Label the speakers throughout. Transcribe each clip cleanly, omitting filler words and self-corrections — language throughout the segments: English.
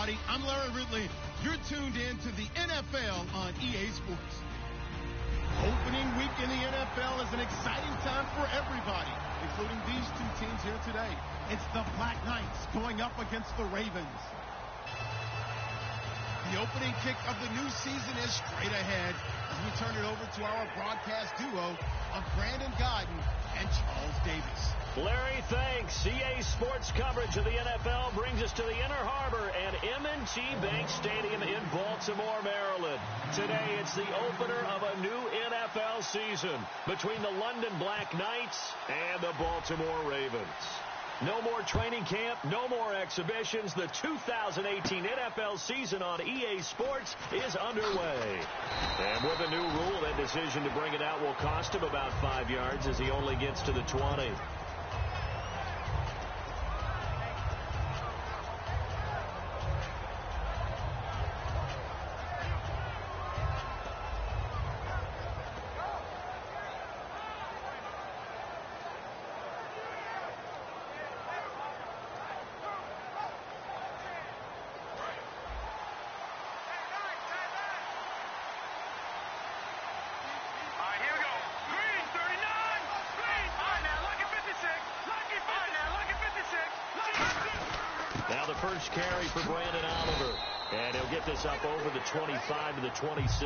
Speaker 1: everybody. I'm Larry Ridley. You're tuned in to the NFL on EA Sports. Opening week in the NFL is an exciting time for everybody, including these two teams here today. It's the Black Knights going up against the Ravens. The opening kick of the new season is straight ahead as we turn it over to our broadcast duo of Brandon Godden and Charles Davis.
Speaker 2: Larry, thanks. EA Sports coverage of the NFL brings us to the Inner Harbor and M&T Bank Stadium in Baltimore, Maryland. Today, it's the opener of a new NFL season between the London Black Knights and the Baltimore Ravens. No more training camp, no more exhibitions. The 2018 NFL season on EA Sports is underway. And with a new rule, that decision to bring it out will cost him about 5 yards as he only gets to the 20. Now the first carry for Brandon Oliver. And he'll get this up over the 25 to the 26.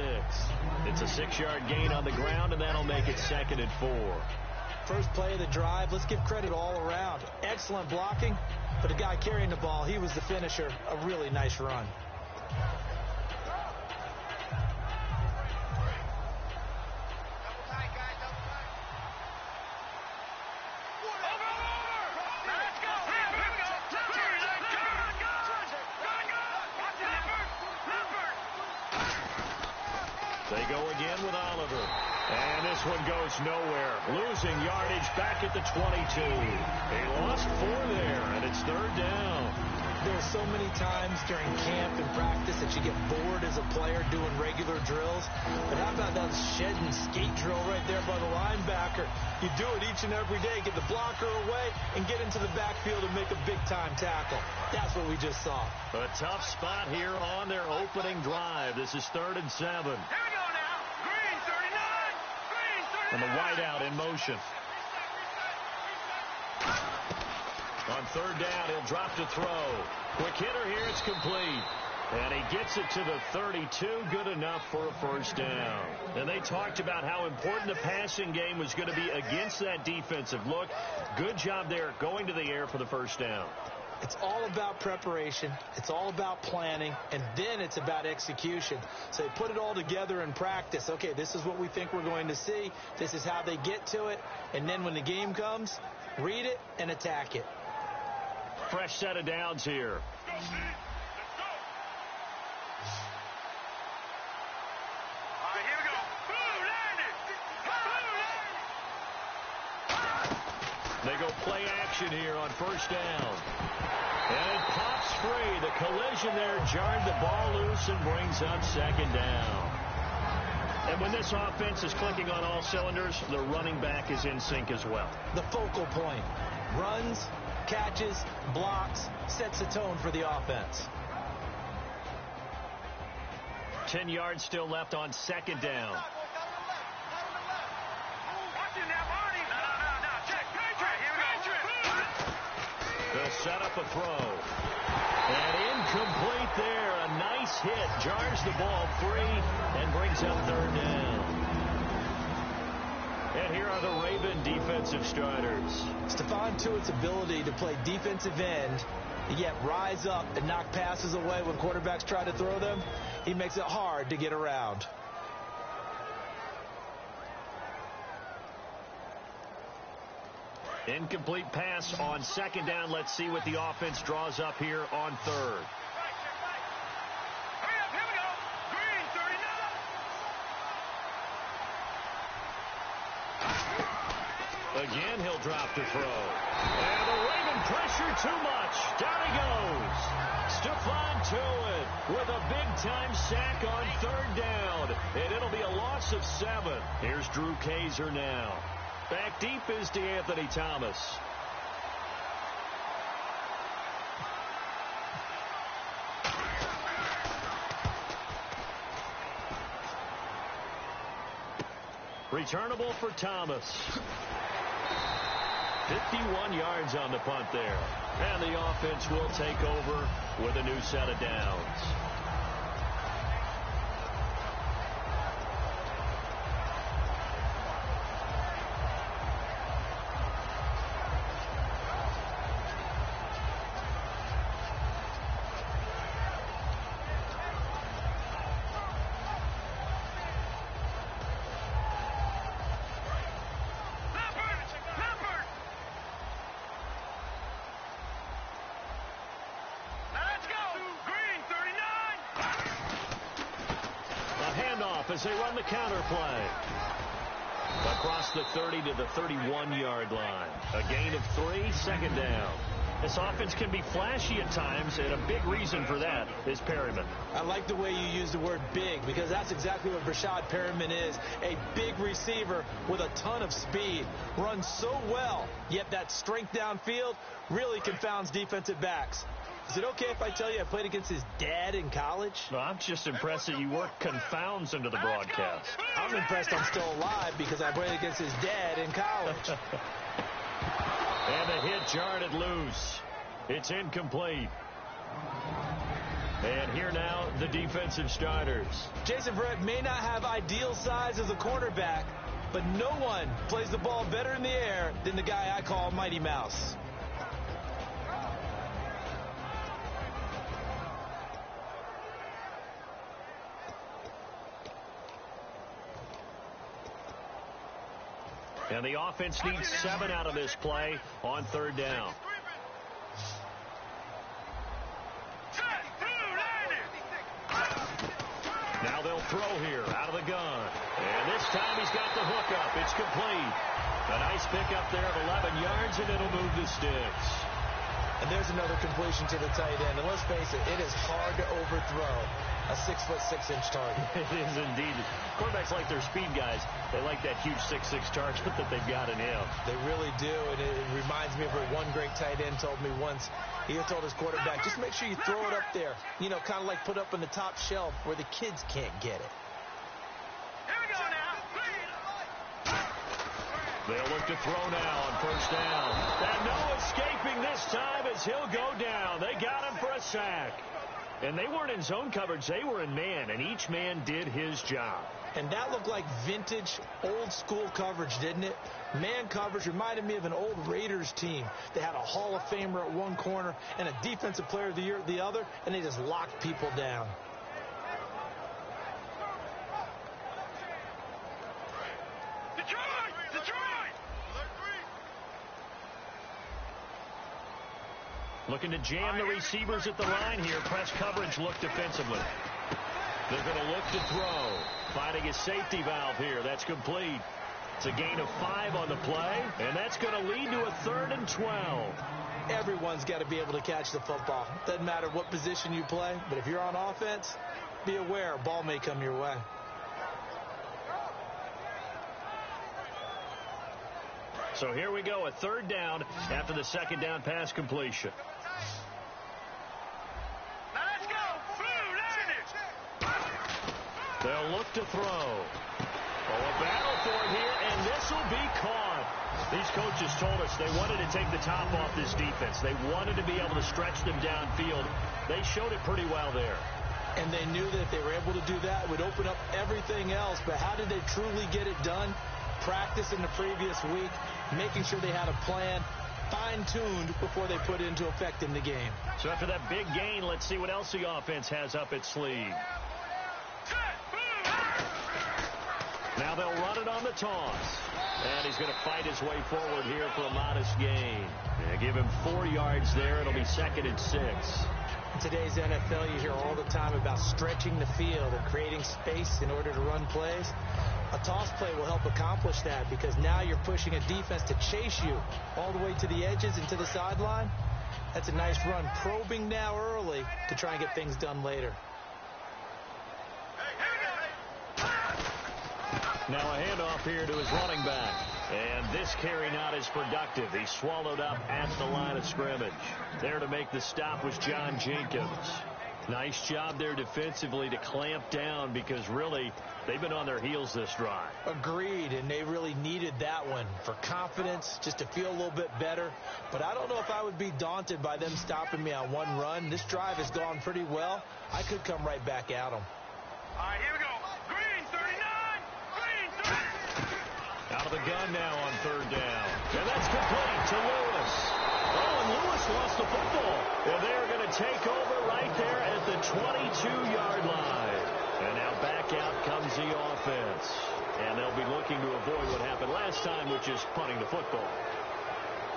Speaker 2: It's a 6-yard gain on the ground, and that'll make it 2nd and 4.
Speaker 3: First play of the drive, let's give credit all around. Excellent blocking, but the guy carrying the ball, he was the finisher. A really nice run.
Speaker 2: They go again with Oliver. And this one goes nowhere. Losing yardage back at the 22. They lost 4 there, and it's 3rd down.
Speaker 3: There's so many times during camp and practice that you get bored as a player doing regular drills. But how about that shed and skate drill right there by the linebacker? You do it each and every day. Get the blocker away and get into the backfield and make a big-time tackle. That's what we just saw.
Speaker 2: A tough spot here on their opening drive. This is 3rd and 7. And the wideout in motion. On 3rd down, he'll drop to throw. Quick hitter here, it's complete. And he gets it to the 32, good enough for a 1st down. And they talked about how important the passing game was going to be against that defensive look. Good job there going to the air for the 1st down.
Speaker 3: It's all about preparation. It's all about planning. And then it's about execution. So they put it all together in practice. Okay, this is what we think we're going to see. This is how they get to it. And then when the game comes, read it and attack it.
Speaker 2: Fresh set of downs here. They go play action here on 1st down. And it pops free. The collision there jarred the ball loose and brings up 2nd down. And when this offense is clicking on all cylinders, the running back is in sync as well.
Speaker 3: The focal point. Runs, catches, blocks, sets the tone for the offense.
Speaker 2: 10 yards still left on 2nd down. They'll set up a throw. And incomplete there. A nice hit. Jars the ball free and brings up 3rd down. And here are the Raven defensive starters.
Speaker 3: Stephon Tuitt's ability to play defensive end, yet rise up and knock passes away when quarterbacks try to throw them, he makes it hard to get around.
Speaker 2: Incomplete pass on 2nd down. Let's see what the offense draws up here on 3rd. Again, he'll drop to throw. And the Raven pressure too much. Down he goes. Stephon Tuitt with a big-time sack on 3rd down. And it'll be a loss of 7. Here's Drew Kaiser now. Back deep is DeAnthony Thomas. Returnable for Thomas. 51 yards on the punt there. And the offense will take over with a new set of downs. As they run the counter play. Across the 30 to the 31-yard line. A gain of 3, second down. This offense can be flashy at times, and a big reason for that is Perryman.
Speaker 3: I like the way you use the word big, because that's exactly what Brashad Perryman is. A big receiver with a ton of speed. Runs so well, yet that strength downfield really confounds defensive backs. Is it okay if I tell you I played against his dad in college?
Speaker 2: No, I'm just impressed that you work confounds into the broadcast.
Speaker 3: I'm impressed I'm still alive because I played against his dad in college.
Speaker 2: And the hit jarred loose. It's incomplete. And here now, the defensive starters.
Speaker 3: Jason Verrett may not have ideal size as a cornerback, but no one plays the ball better in the air than the guy I call Mighty Mouse.
Speaker 2: And the offense needs 7 out of this play on third down. Now they'll throw here out of the gun. And this time he's got the hook up. It's complete. A nice pickup there of 11 yards, and it'll move the sticks.
Speaker 3: And there's another completion to the tight end. And let's face it, it is hard to overthrow a 6'6" target.
Speaker 2: It is indeed. Quarterbacks like their speed guys. They like that huge 6'6" target that they've got in him.
Speaker 3: They really do, and it reminds me of what one great tight end told me once. He told his quarterback, just make sure you throw it up there. You know, kind of like put up on the top shelf where the kids can't get it.
Speaker 4: Here we go now.
Speaker 2: They'll look to throw now on first down. And no escaping this time as he'll go down. They got him for a sack. And they weren't in zone coverage. They were in man, and each man did his job.
Speaker 3: And that looked like vintage, old-school coverage, didn't it? Man coverage reminded me of an old Raiders team. They had a Hall of Famer at one corner and a Defensive Player of the Year at the other, and they just locked people down.
Speaker 2: Looking to jam the receivers at the line here. Press coverage look defensively. They're going to look to throw. Finding a safety valve here. That's complete. It's a gain of 5 on the play, and that's going to lead to a 3rd and 12.
Speaker 3: Everyone's got to be able to catch the football. Doesn't matter what position you play, but if you're on offense, be aware a ball may come your way.
Speaker 2: So here we go, a 3rd down after the 2nd down pass completion. They'll look to throw. Oh, a battle for it here, and this will be caught. These coaches told us they wanted to take the top off this defense. They wanted to be able to stretch them downfield. They showed it pretty well there.
Speaker 3: And they knew that if they were able to do that, it would open up everything else. But how did they truly get it done? Practice in the previous week, making sure they had a plan, fine-tuned before they put it into effect in the game.
Speaker 2: So after that big gain, let's see what else the offense has up its sleeve. Now they'll run it on the toss. And he's going to fight his way forward here for a modest gain. Yeah, give him 4 yards there. It'll be 2nd and 6.
Speaker 3: In today's NFL, you hear all the time about stretching the field and creating space in order to run plays. A toss play will help accomplish that because now you're pushing a defense to chase you all the way to the edges and to the sideline. That's a nice run, probing now early to try and get things done later.
Speaker 2: Now a handoff here to his running back. And this carry not as productive. He swallowed up at the line of scrimmage. There to make the stop was John Jenkins. Nice job there defensively to clamp down because really they've been on their heels this drive.
Speaker 3: Agreed, and they really needed that one for confidence, just to feel a little bit better. But I don't know if I would be daunted by them stopping me on one run. This drive has gone pretty well. I could come right back at them.
Speaker 4: All right, here we go. Green 39. Green 30.
Speaker 2: Out of the gun now on third down. And that's complete to Lewis. Oh, and Lewis lost the football. And they're going to take over right there at the 22-yard line. And now back out comes the offense. And they'll be looking to avoid what happened last time, which is punting the football.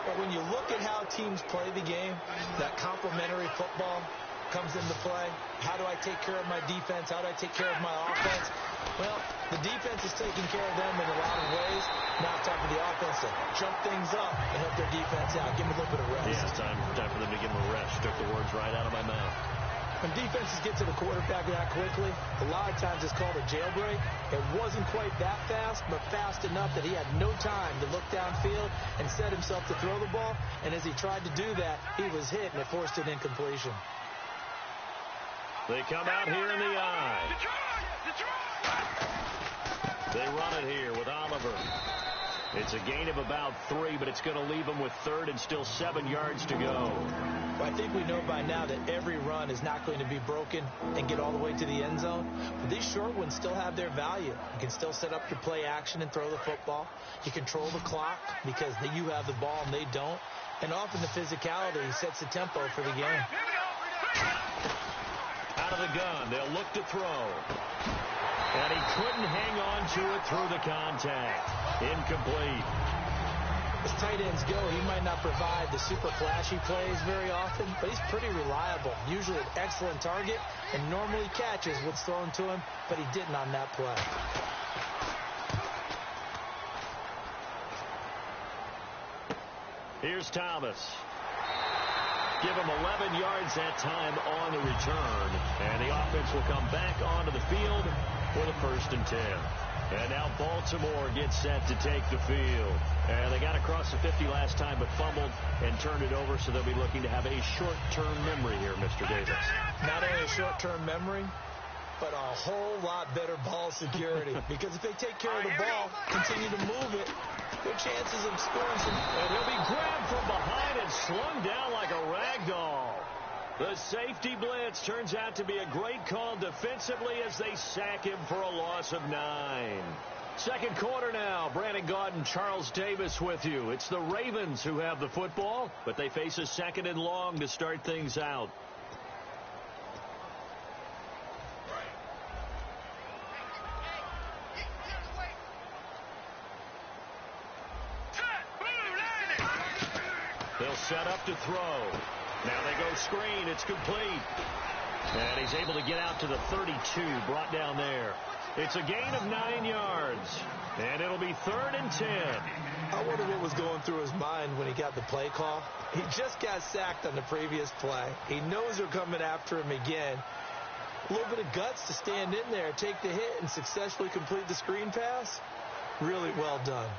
Speaker 3: But when you look at how teams play the game, that complementary football comes into play. How do I take care of my defense? How do I take care of my offense? Well, the defense is taking care of them in a lot of ways. Now it's time for the offense to jump things up and help their defense out. Give them a little bit of rest.
Speaker 2: Yeah, it's time for them to give them a rest. Took the words right out of my mouth.
Speaker 3: When defenses get to the quarterback that quickly, a lot of times it's called a jailbreak. It wasn't quite that fast, but fast enough that he had no time to look downfield and set himself to throw the ball. And as he tried to do that, he was hit, and it forced an incompletion.
Speaker 2: They come out here in the eye. They run it here with Oliver. It's a gain of about 3, but it's going to leave them with third and still 7 yards to go.
Speaker 3: Well, I think we know by now that every run is not going to be broken and get all the way to the end zone. But these short ones still have their value. You can still set up your play action and throw the football. You control the clock because you have the ball and they don't. And often the physicality sets the tempo for the game.
Speaker 2: Out of the gun, they'll look to throw. And he couldn't hang on to it through the contact. Incomplete.
Speaker 3: As tight ends go, he might not provide the super flashy plays very often, but he's pretty reliable. Usually an excellent target, and normally catches what's thrown to him, but he didn't on that play.
Speaker 2: Here's Thomas. Give him 11 yards that time on the return. And the offense will come back onto the field for the 1st and 10. And now Baltimore gets set to take the field. And they got across the 50 last time but fumbled and turned it over, so they'll be looking to have a short-term memory here, Mr. Davis.
Speaker 3: Not only a short-term memory, but a whole lot better ball security. Because if they take care of the ball, continue to move it, good chances of scoring some.
Speaker 2: And he'll be grabbed from behind and slung down like a rag doll. The safety blitz turns out to be a great call defensively as they sack him for a loss of 9. Second quarter now. Brandon Gaudin, Charles Davis with you. It's the Ravens who have the football, but they face a 2nd and long to start things out. They'll set up to throw. Now they go screen. It's complete. And he's able to get out to the 32, brought down there. It's a gain of 9 yards. And it'll be 3rd and 10.
Speaker 3: I wonder what was going through his mind when he got the play call. He just got sacked on the previous play. He knows they're coming after him again. A little bit of guts to stand in there, take the hit, and successfully complete the screen pass. Really well done.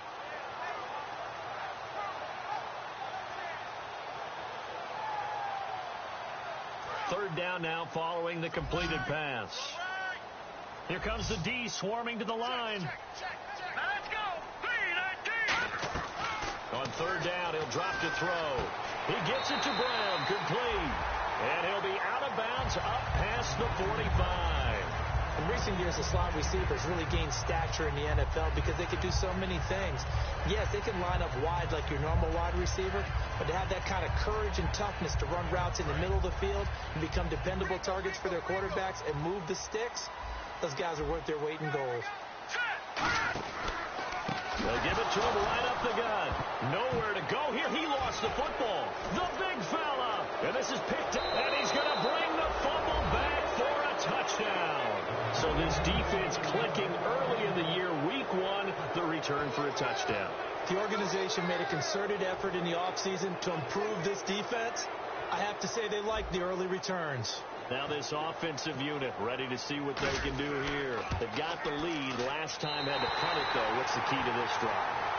Speaker 2: Third down now following the completed pass. Here comes the D swarming to the line.
Speaker 4: Now let's go. 3-19.
Speaker 2: On third down, he'll drop to throw. He gets it to Brown, complete. And he'll be out of bounds up past the 45.
Speaker 3: In recent years, the slot receivers really gained stature in the NFL because they could do so many things. Yes, they can line up wide like your normal wide receiver, but to have that kind of courage and toughness to run routes in the middle of the field and become dependable targets for their quarterbacks and move the sticks, those guys are worth their weight in gold.
Speaker 2: They'll give it to him right up the gut. Nowhere to go here. He lost the football. The big fella. And this is picked up, and he's going to bring the fumble back for a touchdown. So this defense clicking early in the year, week 1, the return for a touchdown.
Speaker 3: The organization made a concerted effort in the offseason to improve this defense. I have to say they like the early returns.
Speaker 2: Now this offensive unit ready to see what they can do here. They got the lead. Last time had to punt it, though. What's the key to this drive?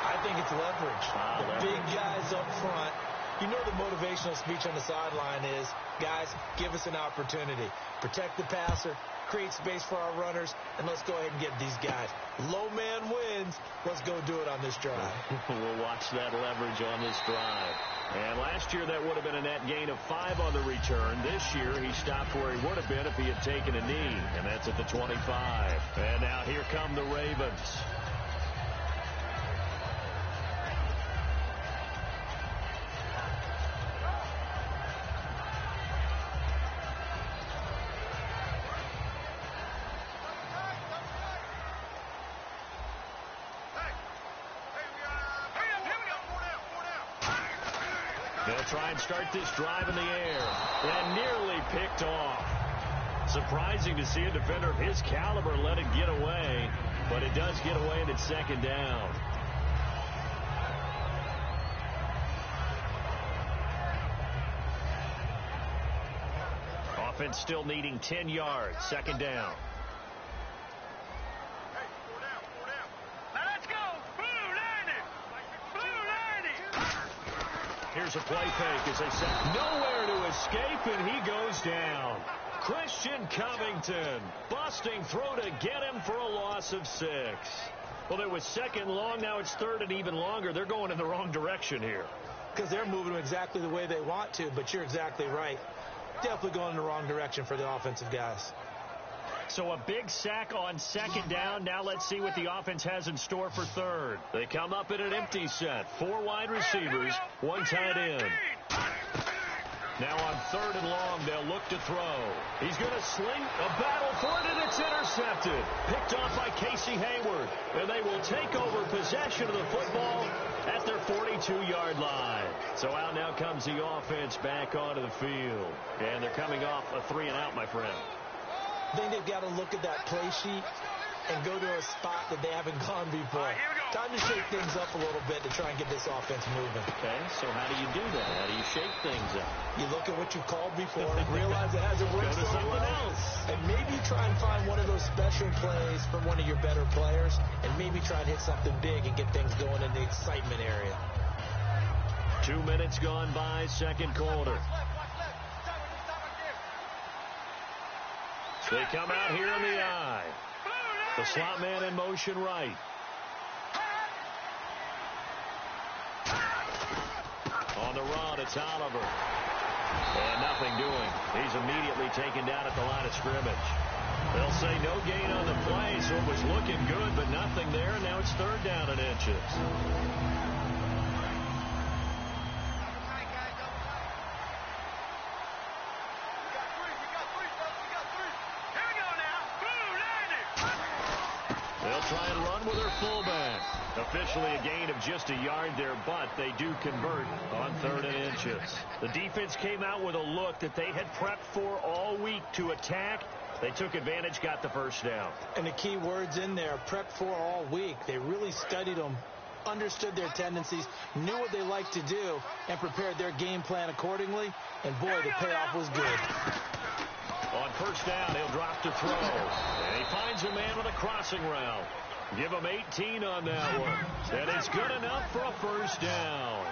Speaker 3: I think it's leverage.
Speaker 2: Leverage.
Speaker 3: Big guys up front You know the motivational speech on the sideline is, guys, give us an opportunity. Protect the passer, create space for our runners, and let's go ahead and get these guys. Low man wins. Let's go do it on this drive.
Speaker 2: We'll watch that leverage on this drive. And last year that would have been a net gain of 5 on the return. This year he stopped where he would have been if he had taken a knee, and that's at the 25. And now here come the Ravens. They'll try and start this drive in the air, and nearly picked off. Surprising to see a defender of his caliber let it get away, but it does get away, and it's second down. Offense still needing 10 yards, second down. Here's a play fake as they set nowhere to escape, and he goes down. Christian Covington busting through to get him for a loss of 6. Well, it was second long. Now it's third and even longer. They're going in the wrong direction here.
Speaker 3: Because they're moving exactly the way they want to, but you're exactly right. Definitely going in the wrong direction for the offensive guys.
Speaker 2: So a big sack on second down. Now let's see what the offense has in store for third. They come up in an empty set. 4 wide receivers, 1 tight end. Now on third and long, they'll look to throw. He's going to sling a battle for it, and it's intercepted. Picked off by Casey Hayward. And they will take over possession of the football at their 42-yard line. So out now comes the offense back onto the field. And they're coming off a 3-and-out, my friend.
Speaker 3: I think they've got to look at that play sheet and go to a spot that they haven't gone before. Time to shake things up a little bit to try and get this offense moving.
Speaker 2: Okay, so how do you do that? How do you shake things up?
Speaker 3: You look at what you've called before and realize it hasn't worked
Speaker 2: Go to
Speaker 3: so
Speaker 2: something
Speaker 3: well.
Speaker 2: else.
Speaker 3: And maybe try and find one of those special plays from one of your better players, and maybe try and hit something big and get things going in the excitement area.
Speaker 2: 2 minutes gone by, second quarter. They come out here in the eye. The slot man in motion right. On the run, it's Oliver. And nothing doing. He's immediately taken down at the line of scrimmage. They'll say no gain on the play, so it was looking good, but nothing there. And now it's third down and inches. Try and run with their fullback. Officially a gain of just a yard there, but they do convert on third and inches. The defense came out with a look that they had prepped for all week to attack. They took advantage, got the first down.
Speaker 3: And the key words in there, prepped for all week. They really studied them, understood their tendencies, knew what they liked to do, and prepared their game plan accordingly. And boy, the payoff was good.
Speaker 2: On first down, he'll drop to throw. And he finds a man with a crossing route. Give him 18 on that one. And it's good enough for a first down.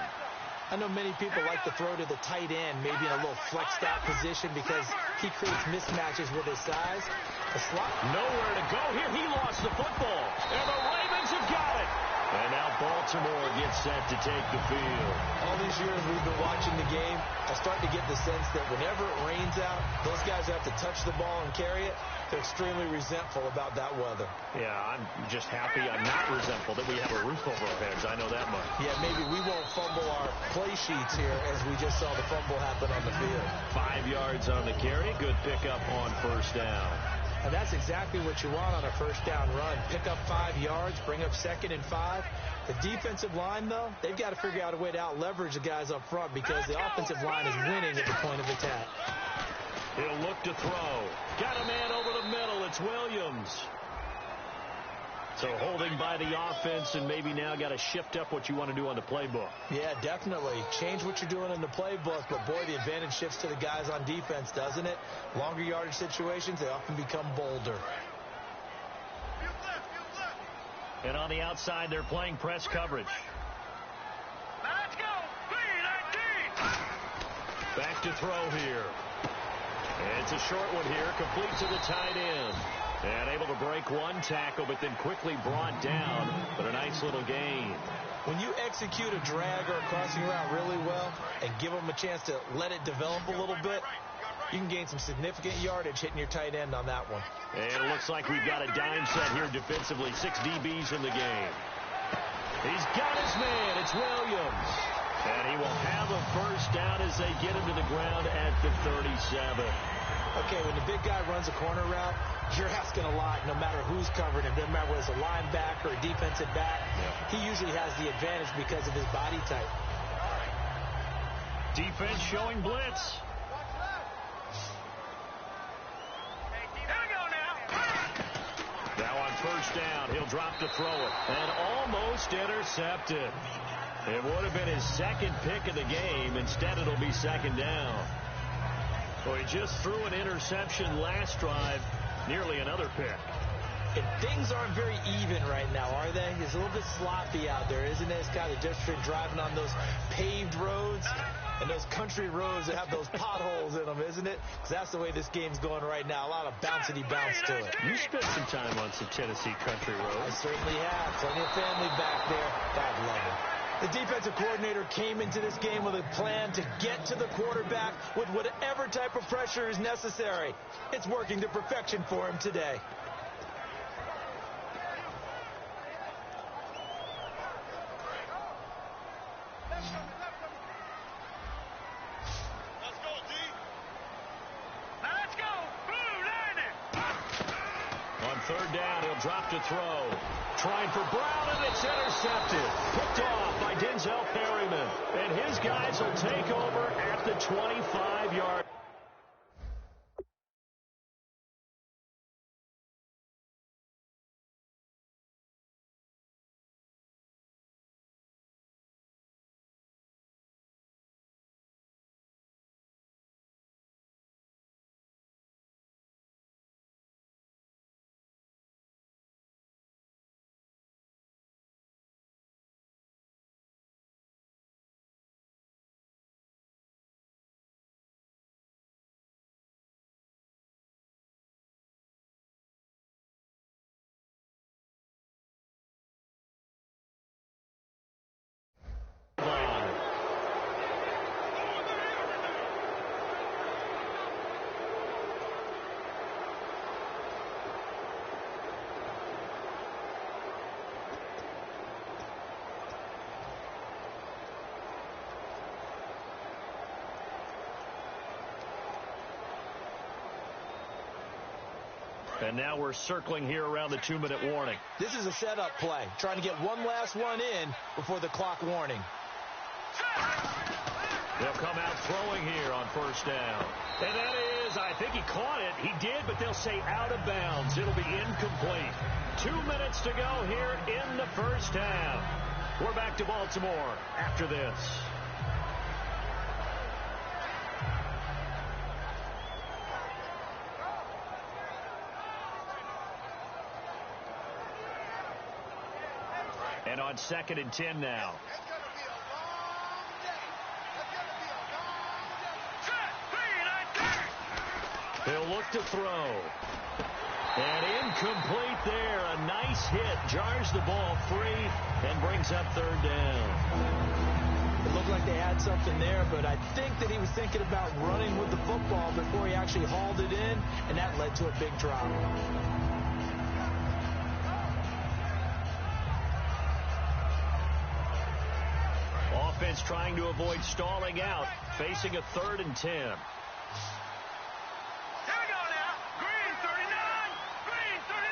Speaker 3: I know many people like to throw to the tight end, maybe in a little flexed out position because he creates mismatches with his size. A slot.
Speaker 2: Nowhere to go here. He lost the football. And the Ravens have got it. And now Baltimore gets set to take the field.
Speaker 3: All these years we've been watching the game, I start to get the sense that whenever it rains out, those guys have to touch the ball and carry it. They're extremely resentful about that weather.
Speaker 2: Yeah, I'm just happy I'm not resentful that we have a roof over our heads. I know that much.
Speaker 3: Yeah, maybe we won't fumble our play sheets here as we just saw the fumble happen on the field.
Speaker 2: 5 yards on the carry. Good pickup on first down.
Speaker 3: And that's exactly what you want on a first down run. Pick up 5 yards, bring up 2nd and 5. The defensive line, though, they've got to figure out a way to out-leverage the guys up front because the offensive line is winning at the point of attack.
Speaker 2: He'll look to throw. Got a man over the middle. It's Williams. So holding by the offense, and maybe now got to shift up what you want to do on the playbook.
Speaker 3: Yeah, definitely. Change what you're doing in the playbook, but boy, the advantage shifts to the guys on defense, doesn't it? Longer yardage situations, they often become bolder.
Speaker 2: And on the outside, they're playing press coverage.
Speaker 4: Let's go. 3-19.
Speaker 2: to throw here. It's a short one here, complete to the tight end. And able to break one tackle, but then quickly brought down. But a nice little gain.
Speaker 3: When you execute a drag or a crossing route really well and give them a chance to let it develop a little bit, you can gain some significant yardage hitting your tight end on that one.
Speaker 2: And it looks like we've got a dime set here defensively. 6 DBs in the game. He's got his man. It's Williams. And he will have a first down as they get him to the ground at the 37.
Speaker 3: Okay, when the big guy runs a corner route, you're asking a lot no matter who's covering him. No matter whether it's a linebacker or a defensive back. He usually has the advantage because of his body type.
Speaker 2: Defense showing blitz. Now on first down, he'll drop to throw it. And almost intercepted. It would have been his second pick of the game. Instead, it'll be second down. Well, he just threw an interception last drive. Nearly another pick.
Speaker 3: And things aren't very even right now, are they? It's a little bit sloppy out there, isn't it? It's kind of different from driving on those paved roads and those country roads that have those potholes in them, isn't it? Because that's the way this game's going right now. A lot of bouncy bounce to it.
Speaker 2: You spent some time on some Tennessee country roads.
Speaker 3: I certainly have. Plenty of family back there. God love it. The defensive coordinator came into this game with a plan to get to the quarterback with whatever type of pressure is necessary. It's working to perfection for him today.
Speaker 2: Third down, he'll drop to throw. Trying for Brown, and it's intercepted. Picked off by Denzel Perryman. And his guys will take over at the 25-yard. And now we're circling here around the 2-minute warning.
Speaker 3: This is a setup play, trying to get one last one in before the clock warning.
Speaker 2: They'll come out throwing here on first down. And that is, I think he caught it. He did, but they'll say out of bounds. It'll be incomplete. 2 minutes to go here in the first half. We're back to Baltimore after this. And on 2nd and 10 now. He'll look to throw. And incomplete there. A nice hit. Jars the ball free and brings up third down.
Speaker 3: It looked like they had something there, but I think that he was thinking about running with the football before he actually hauled it in, and that led to a big drop.
Speaker 2: Offense trying to avoid stalling out, facing a 3rd and 10.
Speaker 4: Here we go now. Green 39. Green 39.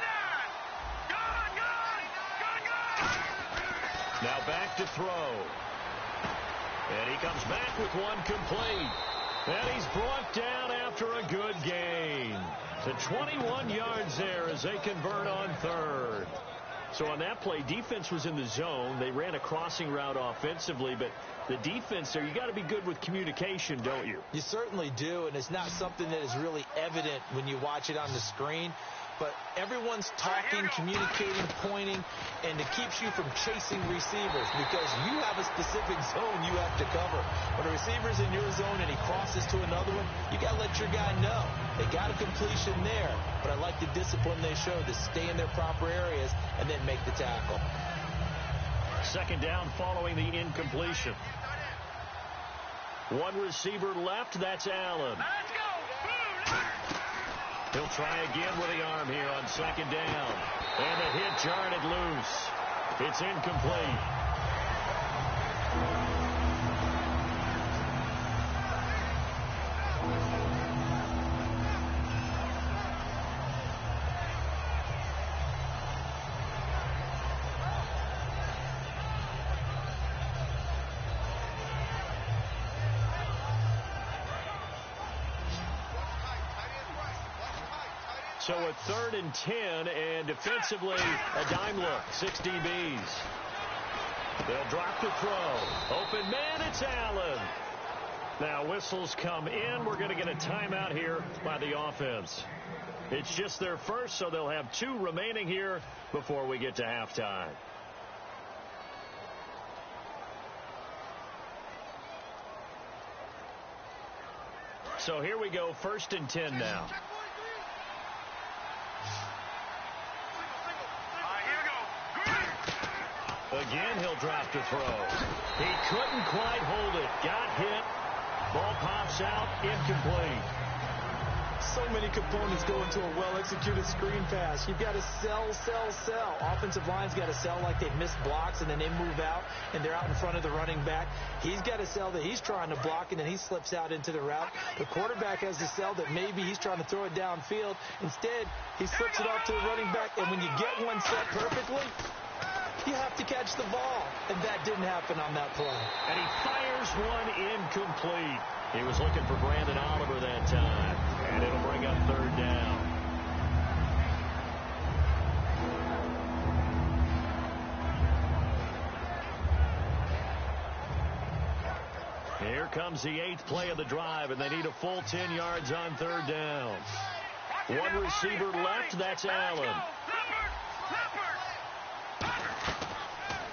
Speaker 4: Gone.
Speaker 2: Now back to throw. And he comes back with one complete. And he's brought down after a good gain. To 21 yards there as they convert on 3rd. So on that play, defense was in the zone. They ran a crossing route offensively, but the defense there, you got to be good with communication, don't you?
Speaker 3: You certainly do, and it's not something that is really evident when you watch it on the screen. But everyone's talking, communicating, pointing, and it keeps you from chasing receivers because you have a specific zone you have to cover. When a receiver's in your zone and he crosses to another one, you got to let your guy know. They got a completion there, but I like the discipline they showed to stay in their proper areas and then make the tackle.
Speaker 2: Second down following the incompletion. One receiver left, that's Allen.
Speaker 4: Let's go.
Speaker 2: He'll try again with the arm here on second down. And the hit jarred it loose. It's incomplete. So a 3rd and 10, and defensively, a dime look, 6 DBs. They'll drop the throw. Open man, it's Allen. Now whistles come in. We're going to get a timeout here by the offense. It's just their first, so they'll have 2 remaining here before we get to halftime. So here we go, 1st and 10 now. Again, he'll drop to throw. He couldn't quite hold it. Got hit. Ball pops out. Incomplete.
Speaker 3: So many components go into a well-executed screen pass. You've got to sell, sell, sell. Offensive line's got to sell like they've missed blocks, and then they move out, and they're out in front of the running back. He's got to sell that he's trying to block, and then he slips out into the route. The quarterback has to sell that maybe he's trying to throw it downfield. Instead, he slips it off to the running back, and when you get one set perfectly, you have to catch the ball, and that didn't happen on that play.
Speaker 2: And he fires one incomplete. He was looking for Brandon Oliver that time, and it'll bring up 3rd down. Here comes the 8th play of the drive, and they need a full 10 yards on 3rd down. One receiver left, that's Allen.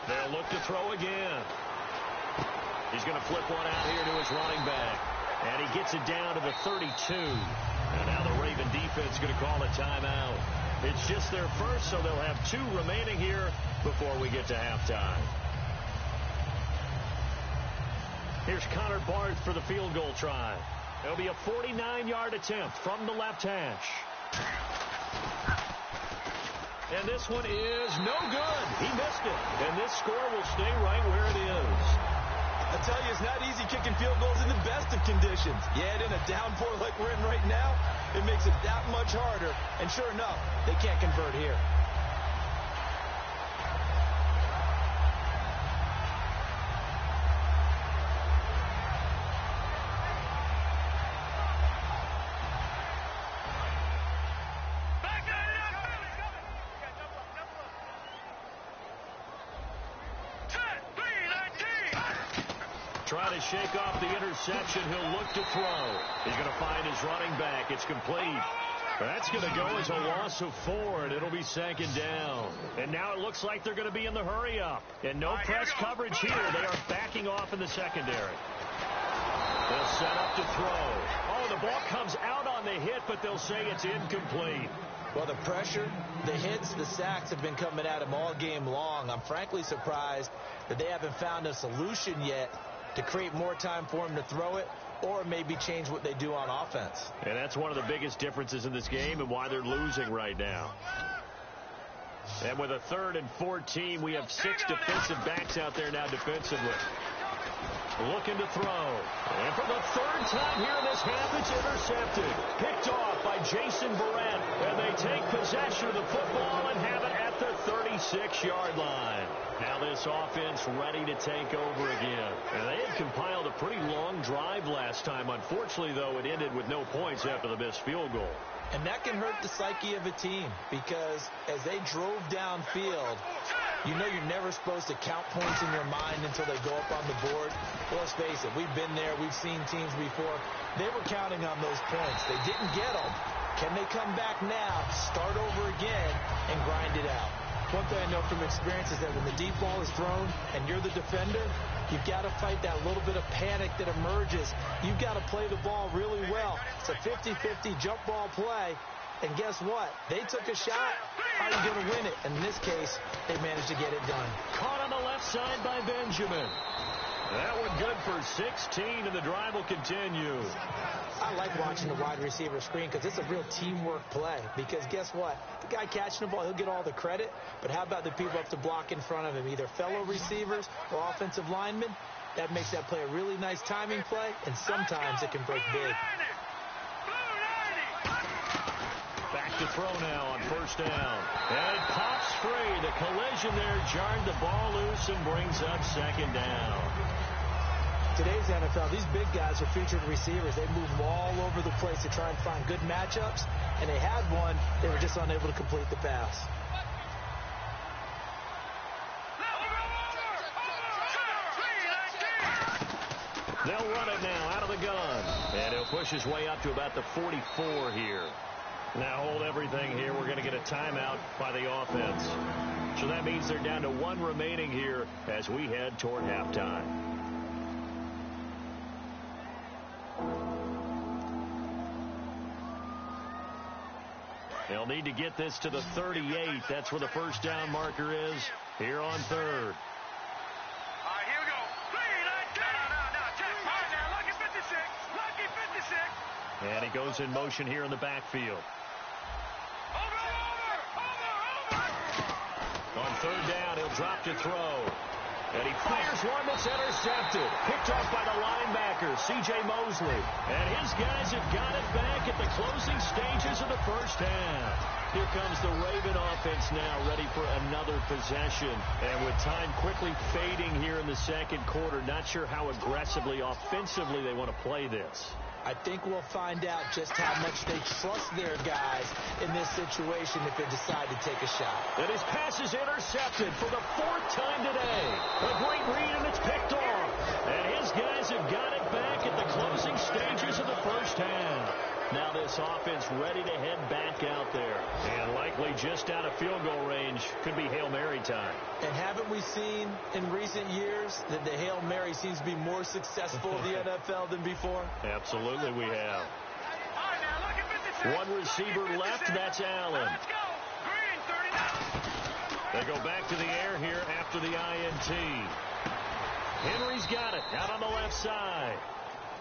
Speaker 2: They'll look to throw again. He's going to flip one out here to his running back. And he gets it down to the 32. And now the Raven defense is going to call a timeout. It's just their first, so they'll have 2 remaining here before we get to halftime. Here's Connor Barth for the field goal try. It'll be a 49-yard attempt from the left hash. And this one is no good. He missed it. And this score will stay right where it is.
Speaker 3: I tell you, it's not easy kicking field goals in the best of conditions. Yet in a downpour like we're in right now, it makes it that much harder. And sure enough, they can't convert here.
Speaker 2: Trying to shake off the interception. He'll look to throw. He's going to find his running back. It's complete. That's going to go as a loss of 4, and it'll be 2nd down. And now it looks like they're going to be in the hurry-up. And no press coverage here. They are backing off in the secondary. They'll set up to throw. Oh, the ball comes out on the hit, but they'll say it's incomplete.
Speaker 3: Well, the pressure, the hits, the sacks have been coming at him all game long. I'm frankly surprised that they haven't found a solution yet to create more time for him to throw it or maybe change what they do on offense.
Speaker 2: And that's one of the biggest differences in this game and why they're losing right now. And with a 3rd and 14, we have 6 defensive backs out there now defensively. Looking to throw. And for the 3rd time here in this half, it's intercepted. Picked off by Jason Barrett. And they take possession of the football and have it at the 36-yard line. Now this offense ready to take over again. And they had compiled a pretty long drive last time. Unfortunately, though, it ended with no points after the missed field goal.
Speaker 3: And that can hurt the psyche of a team because as they drove downfield, you know you're never supposed to count points in your mind until they go up on the board. Well, let's face it, we've been there. We've seen teams before. They were counting on those points. They didn't get them. Can they come back now, start over again, and grind it out? One thing I know from experience is that when the deep ball is thrown and you're the defender, you've got to fight that little bit of panic that emerges. You've got to play the ball really well. It's a 50-50 jump ball play. And guess what? They took a shot. How are you going to win it? And in this case, they managed to get it done.
Speaker 2: Caught on the left side by Benjamin. That one good for 16, and the drive will continue.
Speaker 3: I like watching the wide receiver screen because it's a real teamwork play. Because guess what? The guy catching the ball, he'll get all the credit. But how about the people up to block in front of him, either fellow receivers or offensive linemen? That makes that play a really nice timing play, and sometimes it can break big.
Speaker 2: Back to throw now on first down. And it pops free. The collision there jarred the ball loose and brings up second down.
Speaker 3: Today's NFL, these big guys are featured receivers. They move all over the place to try and find good matchups, and they had one. They were just unable to complete the pass.
Speaker 2: They'll run it now out of the gun. And he'll push his way up to about the 44 here. Now hold everything here. We're going to get a timeout by the offense. So that means they're down to one remaining here as we head toward halftime. They'll need to get this to the 38. That's where the first down marker is here on third.
Speaker 4: All right, here we go. No. Check. All right, now, lucky 56. Lucky 56.
Speaker 2: And he goes in motion here in the backfield.
Speaker 4: Over.
Speaker 2: On third down, he'll drop to throw. And he fires one that's intercepted. Picked off by the linebacker, C.J. Mosley. And his guys have got it back at the closing stages of the first half. Here comes the Raven offense now, ready for another possession. And with time quickly fading here in the second quarter, not sure how aggressively, offensively they want to play this.
Speaker 3: I think we'll find out just how much they trust their guys in this situation if they decide to take a shot.
Speaker 2: And his pass is intercepted for the fourth time today. A great read, and it's picked off. And his guys have got it back at the closing stages of the first half. Now this offense ready to head back out there. And likely just out of field goal range. Could be Hail Mary time.
Speaker 3: And haven't we seen in recent years that the Hail Mary seems to be more successful in the NFL than before?
Speaker 2: Absolutely we have. One receiver left, that's Allen.
Speaker 4: Let's go. Green, 39.
Speaker 2: They go back to the air here after the INT. Henry's got it out on the left side.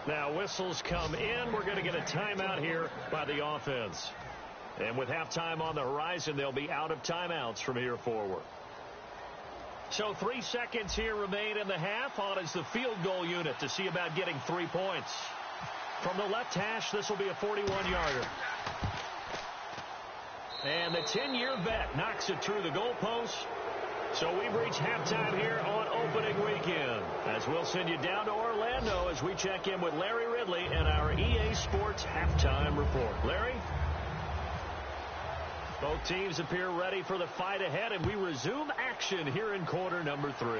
Speaker 2: Now whistles come in. We're going to get a timeout here by the offense. And with halftime on the horizon, they'll be out of timeouts from here forward. So 3 seconds here remain in the half. On is the field goal unit to see about getting 3 points. From the left hash, this will be a 41-yarder. And the 10-year vet knocks it through the goalpost. So we've reached halftime here on opening weekend. As we'll send you down to Orlando as we check in with Larry Ridley and our EA Sports halftime report. Larry? Both teams appear ready for the fight ahead, and we resume action here in quarter number 3.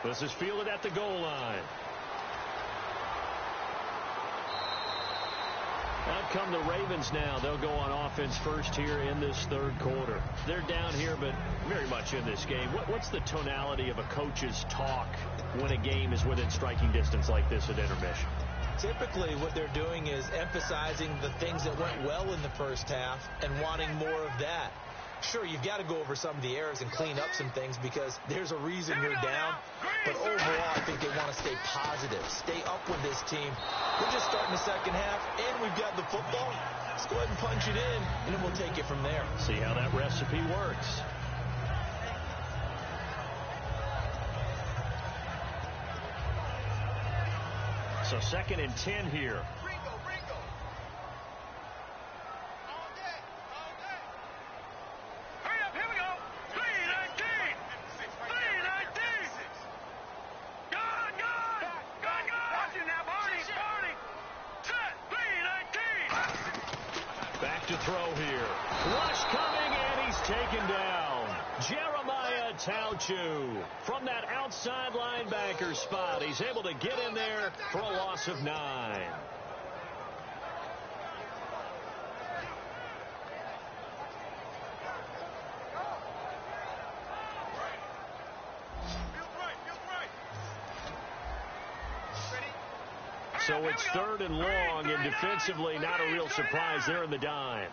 Speaker 2: This is fielded at the goal line. Out come the Ravens now. They'll go on offense first here in this third quarter. They're down here, but very much in this game. What's the tonality of a coach's talk when a game is within striking distance like this at intermission?
Speaker 3: Typically, what they're doing is emphasizing the things that went well in the first half and wanting more of that. Sure, you've got to go over some of the errors and clean up some things because there's a reason you're down. But overall, I think they want to stay positive, stay up with this team. We're just starting the second half, and we've got the football. Let's go ahead and punch it in, and then we'll take it from there.
Speaker 2: See how that recipe works. So 2nd and 10 here. throw here. Rush coming, and he's taken down. Jeremiah Tauchu from that outside linebacker spot. He's able to get in there for a loss of 9. So it's 3rd and long, and defensively not a real surprise there in the dime.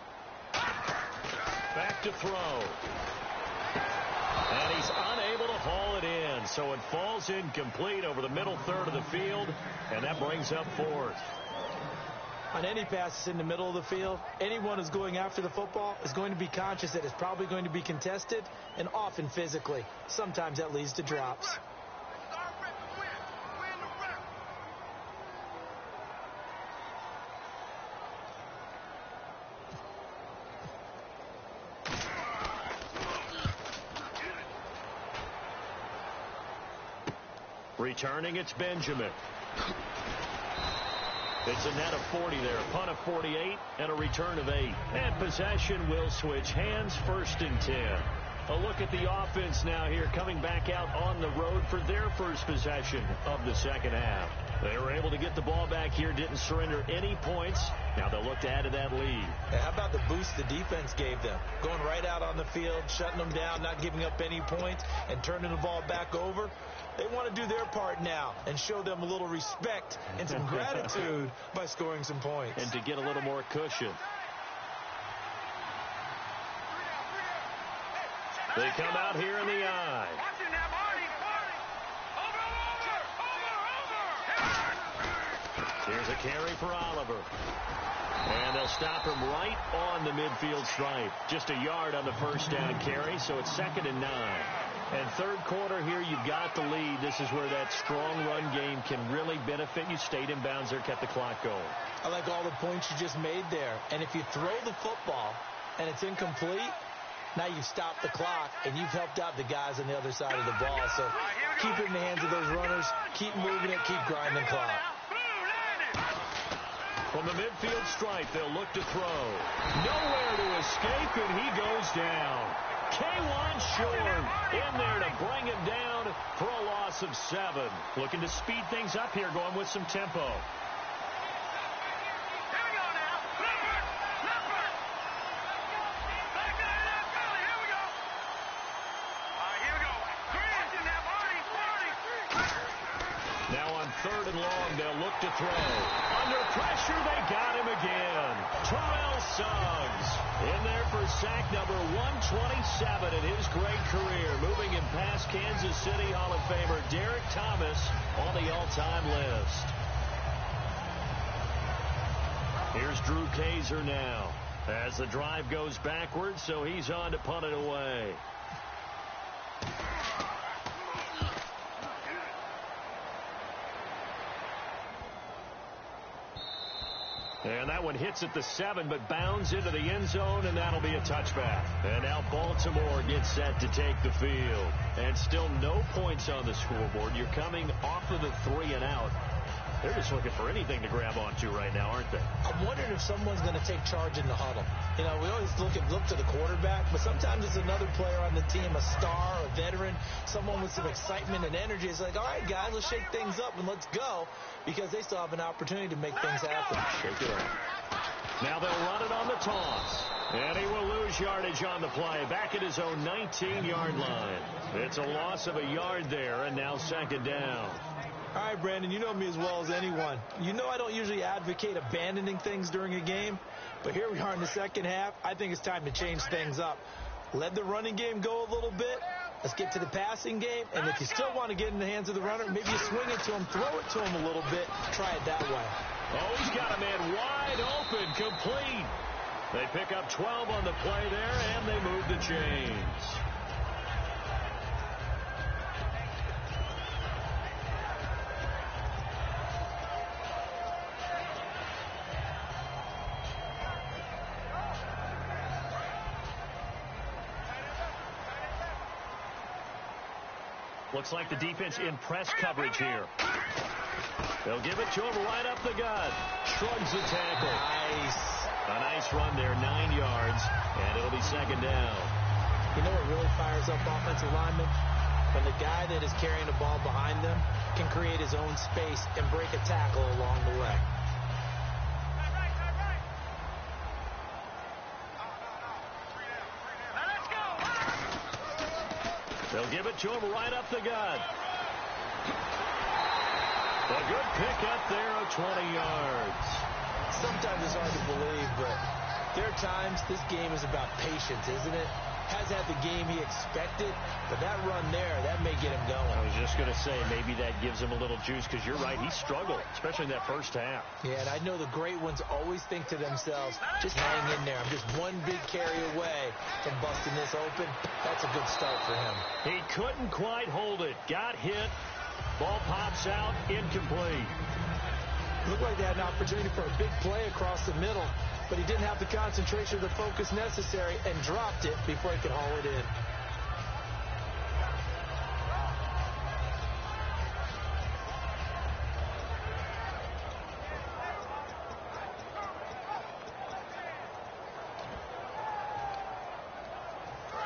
Speaker 2: Back to throw. And he's unable to haul it in, so it falls incomplete over the middle third of the field, and that brings up 4th.
Speaker 3: On any passes in the middle of the field, anyone who's going after the football is going to be conscious that it's probably going to be contested, and often physically. Sometimes that leads to drops.
Speaker 2: Returning, it's Benjamin. It's a net of 40 there, a punt of 48, and a return of 8. And possession will switch hands, 1st and 10. A look at the offense now here, coming back out on the road for their first possession of the second half. They were able to get the ball back here, didn't surrender any points. Now they'll look to add to that lead.
Speaker 3: Hey, how about the boost the defense gave them? Going right out on the field, shutting them down, not giving up any points, and turning the ball back over. They want to do their part now and show them a little respect and some gratitude by scoring some points.
Speaker 2: And to get a little more cushion. They come out here in the I. Here's a carry for Oliver. And they'll stop him right on the midfield stripe. Just a yard on the first down carry, so it's 2nd and 9. And 3rd quarter here, you've got the lead. This is where that strong run game can really benefit you. Stayed in bounds there, kept the clock going.
Speaker 3: I like all the points you just made there. And if you throw the football and it's incomplete, now you've stopped the clock and you've helped out the guys on the other side of the ball. So keep it in the hands of those runners. Keep moving it. Keep grinding the clock.
Speaker 2: From the midfield stripe, they'll look to throw. Nowhere to escape, and he goes down. K1 Short in there to bring him down for a loss of 7. Looking to speed things up here, going with some tempo. Now on 3rd and long, they'll look to throw. Under pressure, they got him again. Terrell Suggs in there for sack number 127 in his great career. Moving him past Kansas City Hall of Famer Derek Thomas on the all-time list. Here's Drew Kaiser now as the drive goes backwards, so he's on to punt it away. And that one hits at the 7, but bounds into the end zone, and that'll be a touchback. And now Baltimore gets set to take the field. And still no points on the scoreboard. You're coming off of the 3 and out. They're just looking for anything to grab onto right now, aren't they?
Speaker 3: I'm wondering if someone's going to take charge in the huddle. You know, we always look to the quarterback, but sometimes it's another player on the team, a star, a veteran, someone with some excitement and energy. It's like, all right, guys, let's shake things up and let's go, because they still have an opportunity to make things happen.
Speaker 2: Shake it up. Now they'll run it on the toss. And he will lose yardage on the play, back at his own 19-yard line. It's a loss of a yard there, and now 2nd down.
Speaker 3: All right, Brandon, you know me as well as anyone. You know I don't usually advocate abandoning things during a game, but here we are in the second half. I think it's time to change things up. Let the running game go a little bit. Let's get to the passing game, and if you still want to get in the hands of the runner, maybe you swing it to him, throw it to him a little bit, try it that way.
Speaker 2: Oh, he's got a man wide open, complete. They pick up 12 on the play there, and they move the chains. Looks like the defense in press coverage here. They'll give it to him right up the gut. Shrugs the tackle.
Speaker 3: Nice.
Speaker 2: A nice run there, 9 yards, and it'll be second down.
Speaker 3: You know what really fires up offensive linemen? When the guy that is carrying the ball behind them can create his own space and break a tackle along the way.
Speaker 2: They'll give it to him right up the gut. A good pick up there of 20 yards.
Speaker 3: Sometimes it's hard to believe, but there are times this game is about patience, isn't it? Has had the game he expected, but that run there, that may get him going.
Speaker 2: I was just going to say, maybe that gives him a little juice, because you're right, he struggled, especially in that first half.
Speaker 3: Yeah, and I know the great ones always think to themselves, just hang in there. I'm just one big carry away from busting this open. That's a good start for him.
Speaker 2: He couldn't quite hold it. Got hit. Ball pops out, incomplete.
Speaker 3: Looked like they had an opportunity for a big play across the middle, but he didn't have the concentration or the focus necessary and dropped it before he could haul it in.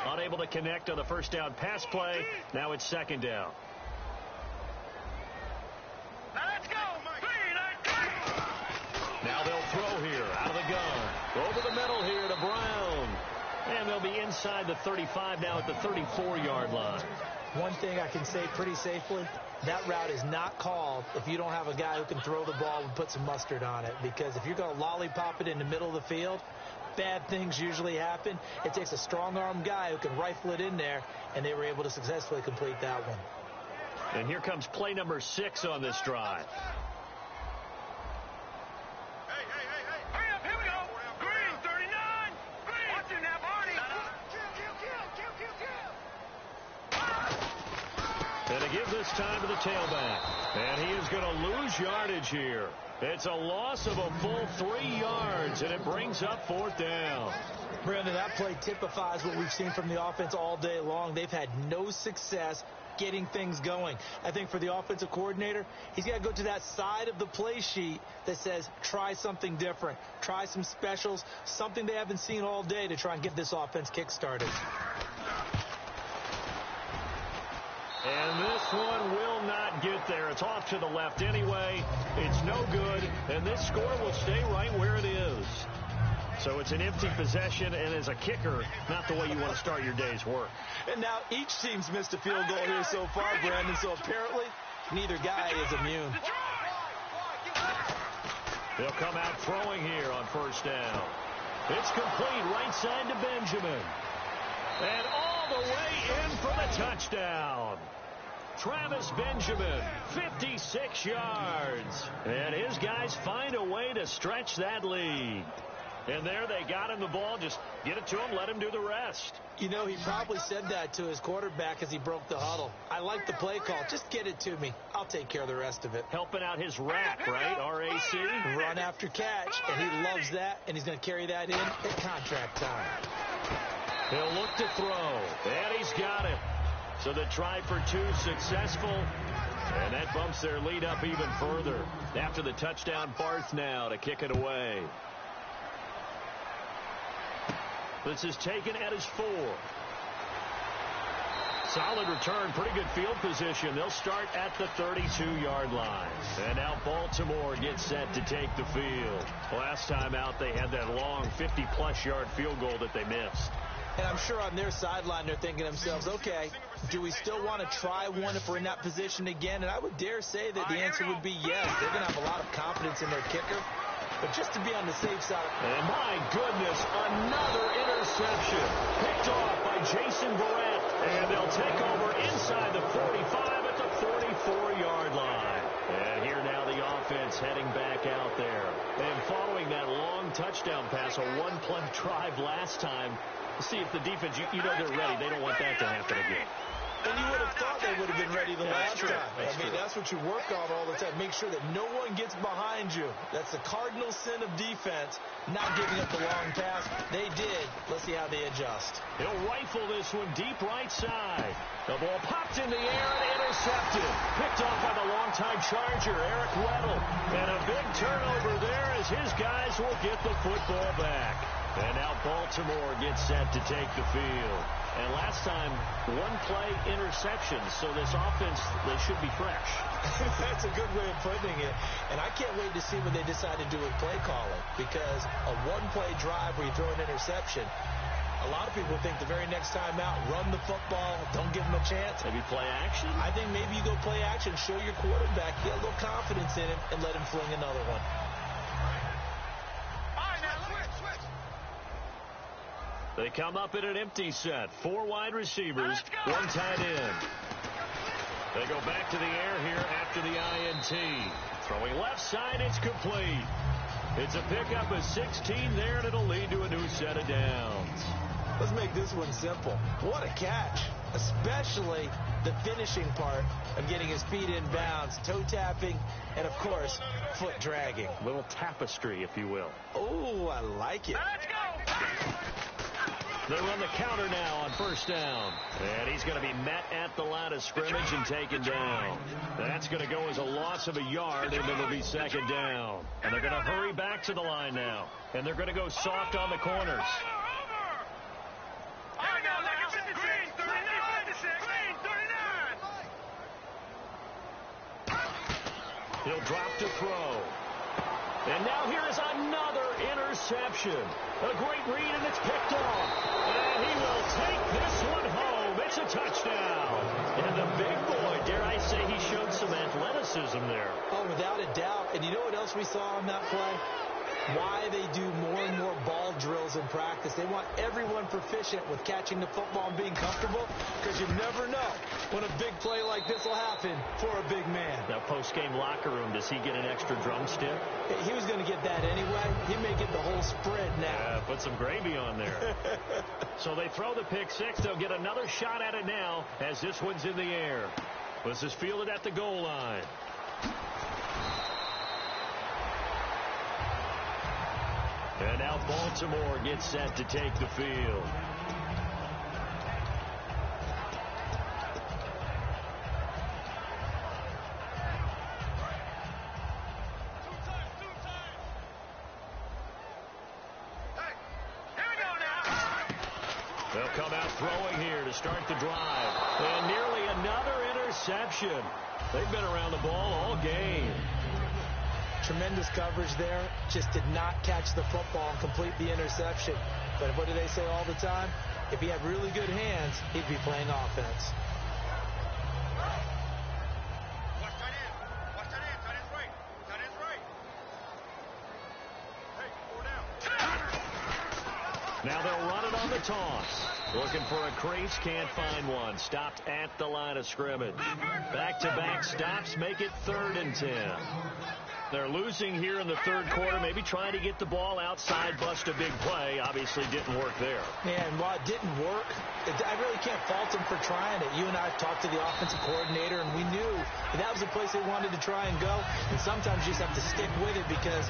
Speaker 2: Unable to connect on the first down pass play. Now it's second down. Now they'll throw here out of the gun. Over the middle here to Brown. And they'll be inside the 35 now at the 34-yard line.
Speaker 3: One thing I can say pretty safely, that route is not called if you don't have a guy who can throw the ball and put some mustard on it. Because if you're going to lollipop it in the middle of the field, bad things usually happen. It takes a strong-arm guy who can rifle it in there, and they were able to successfully complete that one.
Speaker 2: And here comes play number 6 on this drive. And to give this time to the tailback. And he is going to lose yardage here. It's a loss of a full 3 yards, and it brings up fourth down.
Speaker 3: Brandon, that play typifies what we've seen from the offense all day long. They've had no success getting things going. I think for the offensive coordinator, he's got to go to that side of the play sheet that says try something different, try some specials, something they haven't seen all day to try and get this offense kick-started.
Speaker 2: And this one will not get there. It's off to the left anyway. It's no good, and this score will stay right where it is. So it's an empty possession, and as a kicker, not the way you want to start your day's work.
Speaker 3: And now each team's missed a field goal here so far, Brandon, so apparently neither guy is immune.
Speaker 2: They'll come out throwing here on first down. It's complete right side to Benjamin. And all the way in for the touchdown. Travis Benjamin, 56 yards. And his guys find a way to stretch that lead. And there they got him the ball. Just get it to him, let him do the rest.
Speaker 3: You know, he probably said that to his quarterback as he broke the huddle. I like the play call. Just get it to me. I'll take care of the rest of it.
Speaker 2: Helping out his rack, right? R-A-C?
Speaker 3: Run after catch, and he loves that, and he's going to carry that in at contract time.
Speaker 2: He'll look to throw, and he's got it. So the try for 2 successful, and that bumps their lead up even further. After the touchdown, Barth now to kick it away. This is taken at his 4. Solid return, pretty good field position. They'll start at the 32-yard line. And now Baltimore gets set to take the field. Last time out, they had that long 50-plus yard field goal that they missed.
Speaker 3: And I'm sure on their sideline they're thinking to themselves, okay, do we still want to try one if we're in that position again? And I would dare say that the answer would be yes. They're going to have a lot of confidence in their kicker. But just to be on the safe side.
Speaker 2: And my goodness, another interception. Picked off by Jason Barrett. And they'll take over inside the 45 at the 44-yard line. And here now the offense heading back out there. And following that long touchdown pass, a one-play drive last time, see if the defense, you know they're ready. They don't want that to happen again.
Speaker 3: And you would have thought they would have been ready the last time. That's what you work on all the time. Make sure that no one gets behind you. That's the cardinal sin of defense, not giving up the long pass. They did. Let's see how they adjust.
Speaker 2: He'll rifle this one deep right side. The ball popped in the air and intercepted. Picked off by the longtime Charger, Eric Weddle. And a big turnover there as his guys will get the football back. And now Baltimore gets set to take the field. And last time, one-play interceptions, so this offense, they should be fresh.
Speaker 3: That's a good way of putting it. And I can't wait to see what they decide to do with play calling, because a one-play drive where you throw an interception, a lot of people think the very next time out, run the football, don't give them a chance.
Speaker 2: Maybe play action?
Speaker 3: I think maybe you go play action, show your quarterback, get a little confidence in him, and let him fling another one.
Speaker 2: They come up in an empty set. 4 wide receivers, 1 tight end. They go back to the air here after the INT. Throwing left side, it's complete. It's a pickup of 16 there, and it'll lead to a new set of downs.
Speaker 3: Let's make this one simple. What a catch, especially the finishing part of getting his feet in bounds, toe tapping, and, of course, foot dragging.
Speaker 2: A little tapestry, if you will.
Speaker 3: Oh, I like it.
Speaker 4: Let's go!
Speaker 2: They run the counter now on first down. And he's going to be met at the line of scrimmage and taken down. That's going to go as a loss of a yard, and it'll be second down. And they're going to hurry back to the line now. And they're going to go soft on the corners. He'll drop to throw. And now here is another interception. A great read, and it's picked off. And he will take this one home. It's a touchdown. And the big boy, dare I say, he showed some athleticism there.
Speaker 3: Oh, without a doubt. And you know what else we saw on that play? Why they do more and more ball drills in practice. They want everyone proficient with catching the football and being comfortable, because you never know when a big play like this will happen for a big man.
Speaker 2: Now, post-game locker room, does he get an extra drumstick?
Speaker 3: He was going to get that anyway. He may get the whole spread now.
Speaker 2: Yeah, put some gravy on there. So they throw the pick six. They'll get another shot at it now as this one's in the air. This is fielded at the goal line. And now Baltimore gets set to take the field. They'll come out throwing here to start the drive. And nearly another interception. They've been around the ball all game.
Speaker 3: Tremendous coverage there. Just did not catch the football and complete the interception. But what do they say all the time? If he had really good hands, he'd be playing offense.
Speaker 4: Watch tight end. Watch tight end. Tight end's right. Tight end's right. Hey, 4 down.
Speaker 2: Now they'll run it on the toss. Looking for a crease, can't find one. Stopped at the line of scrimmage. Back-to-back stops make it 3rd and 10. They're losing here in the third quarter, maybe trying to get the ball outside, bust a big play. Obviously didn't work there.
Speaker 3: Yeah, and while it didn't work, I really can't fault them for trying it. You and I talked to the offensive coordinator, and we knew that was the place they wanted to try and go. And sometimes you just have to stick with it, because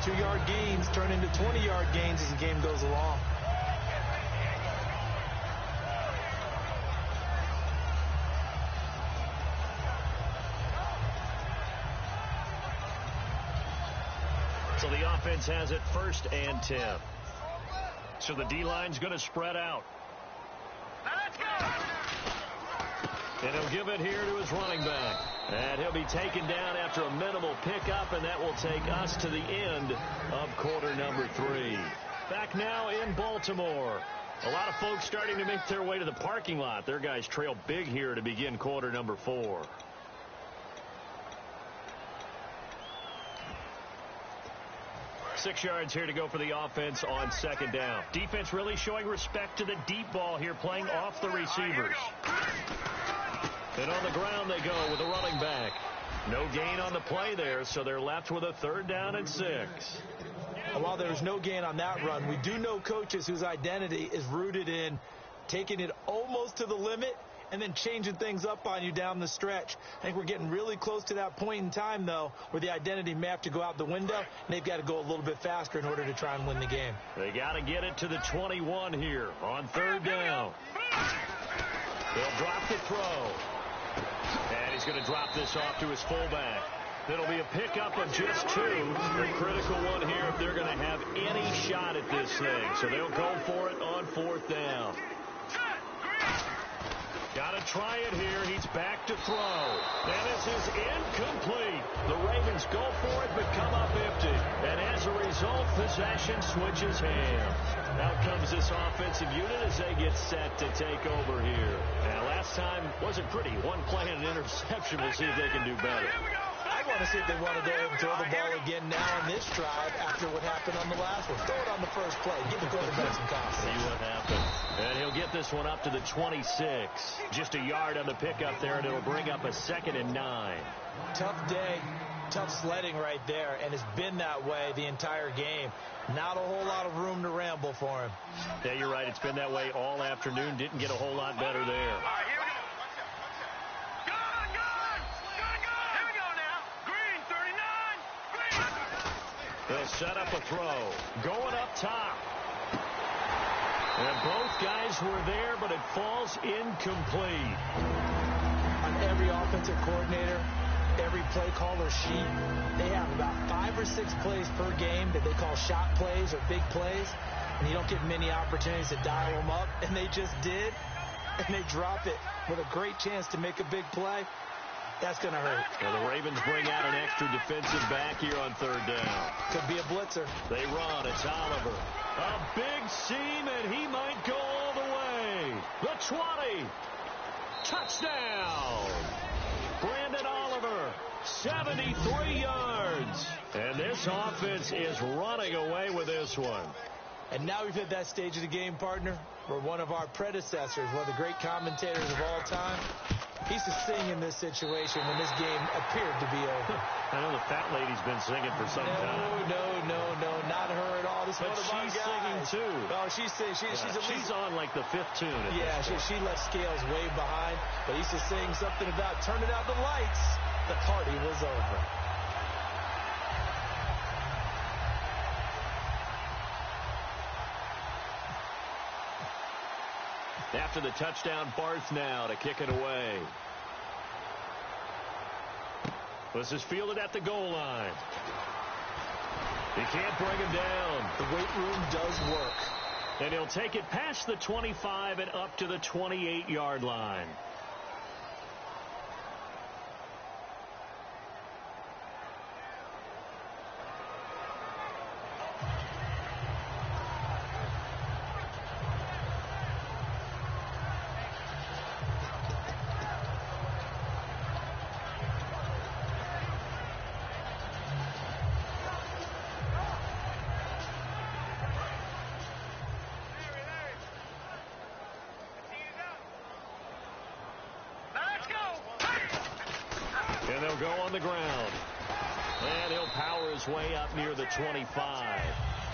Speaker 3: 2-yard gains turn into 20-yard gains as the game goes along.
Speaker 2: So the offense has it 1st and 10. So the D-line's going to spread out.
Speaker 4: Let's go!
Speaker 2: And he'll give it here to his running back. And he'll be taken down after a minimal pickup, and that will take us to the end of quarter number 3. Back now in Baltimore. A lot of folks starting to make their way to the parking lot. Their guys trail big here to begin quarter number 4. Six yards here to go for the offense on 2nd down. Defense really showing respect to the deep ball here, playing off the receivers. And on the ground they go with a running back. No gain on the play there, so they're left with a 3rd down and 6.
Speaker 3: And while there was no gain on that run, we do know coaches whose identity is rooted in taking it almost to the limit and then changing things up on you down the stretch. I think we're getting really close to that point in time, though, where the identity may have to go out the window, and they've got to go a little bit faster in order to try and win the game.
Speaker 2: They got to get it to the 21 here on third down. They'll drop the throw. And he's going to drop this off to his fullback. It'll be a pickup of just 2. A critical one here if they're going to have any shot at this thing. So they'll go for it on fourth down. Got to try it here. He's back to throw. And this is incomplete. The Ravens go for it but come up empty. And as a result, possession switches hands. Out comes this offensive unit as they get set to take over here. And last time wasn't pretty. One play and an interception. We'll see if they can do better.
Speaker 3: I want to see if they want to go ahead and throw the ball again now on this drive after what happened on the last one. Throw it on the first play. Give the quarterback some confidence.
Speaker 2: See what happens. And he'll get this one up to the 26. Just a yard on the pickup there, and it'll bring up a 2nd and 9.
Speaker 3: Tough day. Tough sledding right there, and it's been that way the entire game. Not a whole lot of room to ramble for him.
Speaker 2: Yeah, you're right. It's been that way all afternoon. Didn't get a whole lot better there. They'll set up a throw. Going up top. And both guys were there, but it falls incomplete.
Speaker 3: On every offensive coordinator, every play caller sheet, they have about 5 or 6 plays per game that they call shot plays or big plays. And you don't get many opportunities to dial them up. And they just did. And they drop it with a great chance to make a big play. That's going to hurt.
Speaker 2: Well, the Ravens bring out an extra defensive back here on third down.
Speaker 3: Could be a blitzer.
Speaker 2: They run. It's Oliver. A big seam, and he might go all the way. The 20. Touchdown. Brandon Oliver, 73 yards. And this offense is running away with this one.
Speaker 3: And now we've hit that stage of the game, partner, where one of our predecessors, one of the great commentators of all time, he used to sing in this situation when this game appeared to be over.
Speaker 2: I know the fat lady's been singing for some time.
Speaker 3: No, not her at all. This is one of our
Speaker 2: she's
Speaker 3: guys.
Speaker 2: singing too.
Speaker 3: Oh, she's singing. She's
Speaker 2: on like the 5th tune.
Speaker 3: Yeah, she left scales way behind. But he used to sing something about turning out the lights. The party was over.
Speaker 2: After the touchdown, Barth now to kick it away. This is fielded at the goal line. He can't bring him down.
Speaker 3: The weight room does work.
Speaker 2: And he'll take it past the 25 and up to the 28-yard line. And they'll go on the ground. And he'll power his way up near the 25.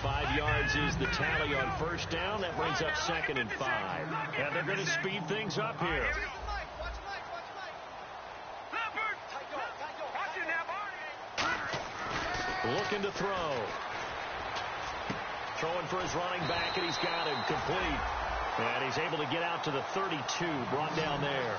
Speaker 2: 5 yards is the tally on first down. That brings up 2nd and 5. And they're going to speed things up here. Looking to throw. Throwing for his running back, and he's got him complete. And he's able to get out to the 32, brought down there.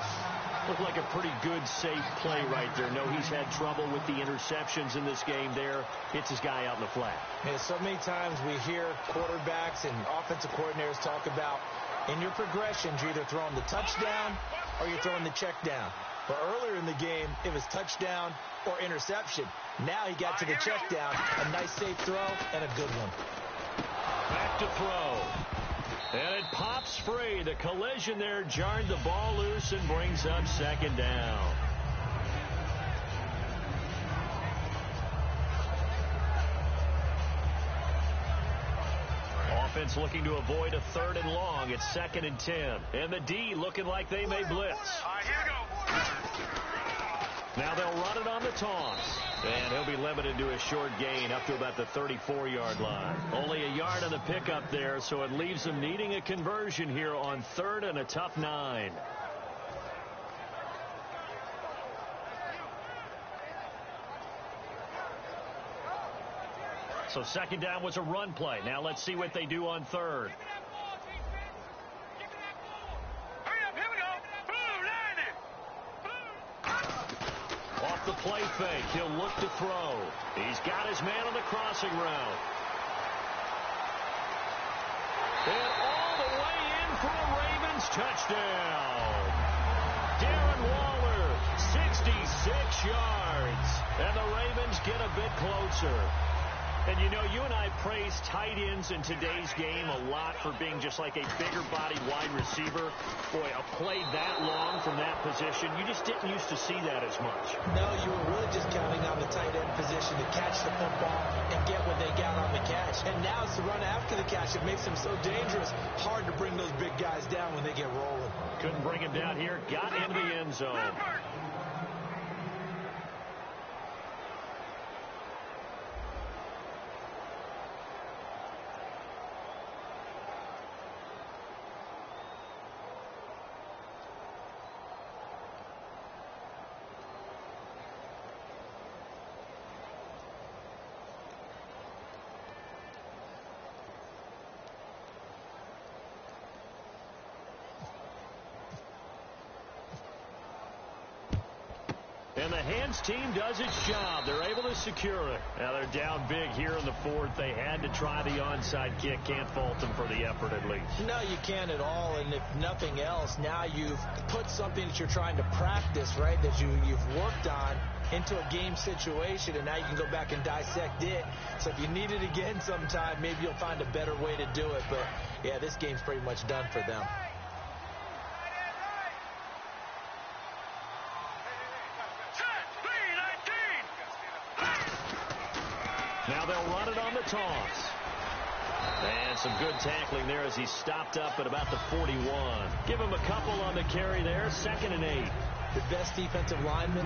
Speaker 2: Looked like a pretty good, safe play right there. No, he's had trouble with the interceptions in this game there. Hits his guy out in the flat.
Speaker 3: Yeah, so many times we hear quarterbacks and offensive coordinators talk about in your progressions, you're either throwing the touchdown or you're throwing the check down. But earlier in the game, it was touchdown or interception. Now he got to the check down, a nice safe throw, and a good one.
Speaker 2: Back to throw. And it pops free. The collision there jarred the ball loose and brings up 2nd down. Offense looking to avoid a 3rd and long. It's 2nd and 10. And the D looking like they may blitz.
Speaker 4: Here we go.
Speaker 2: Now they'll run it on the toss. And he'll be limited to a short gain up to about the 34-yard line. Only a yard on the pickup there, so it leaves them needing a conversion here on 3rd and a tough 9. So second down was a run play. Now let's see what they do on third. Off the play fake, he'll look to throw. He's got his man on the crossing route. And all the way in for a Ravens touchdown. Darren Waller, 66 yards. And the Ravens get a bit closer. And, you know, you and I praise tight ends in today's game a lot for being just like a bigger-bodied wide receiver. Boy, a play that long from that position, you just didn't used to see that as much.
Speaker 3: No, you were really just counting on the tight end position to catch the football and get what they got on the catch. And now it's the run after the catch that makes them so dangerous. Hard to bring those big guys down when they get rolling.
Speaker 2: Couldn't bring him down here. Got into the end zone. And the hands team does its job. They're able to secure it. Now they're down big here in the fourth. They had to try the onside kick. Can't fault them for the effort at least.
Speaker 3: No, you can't at all. And if nothing else, now you've put something that you're trying to practice, right, that you've worked on into a game situation, and now you can go back and dissect it. So if you need it again sometime, maybe you'll find a better way to do it. But, yeah, this game's pretty much done for them.
Speaker 2: Now they'll run it on the toss. And some good tackling there as he stopped up at about the 41. Give him a couple on the carry there. 2nd and 8.
Speaker 3: The best defensive linemen,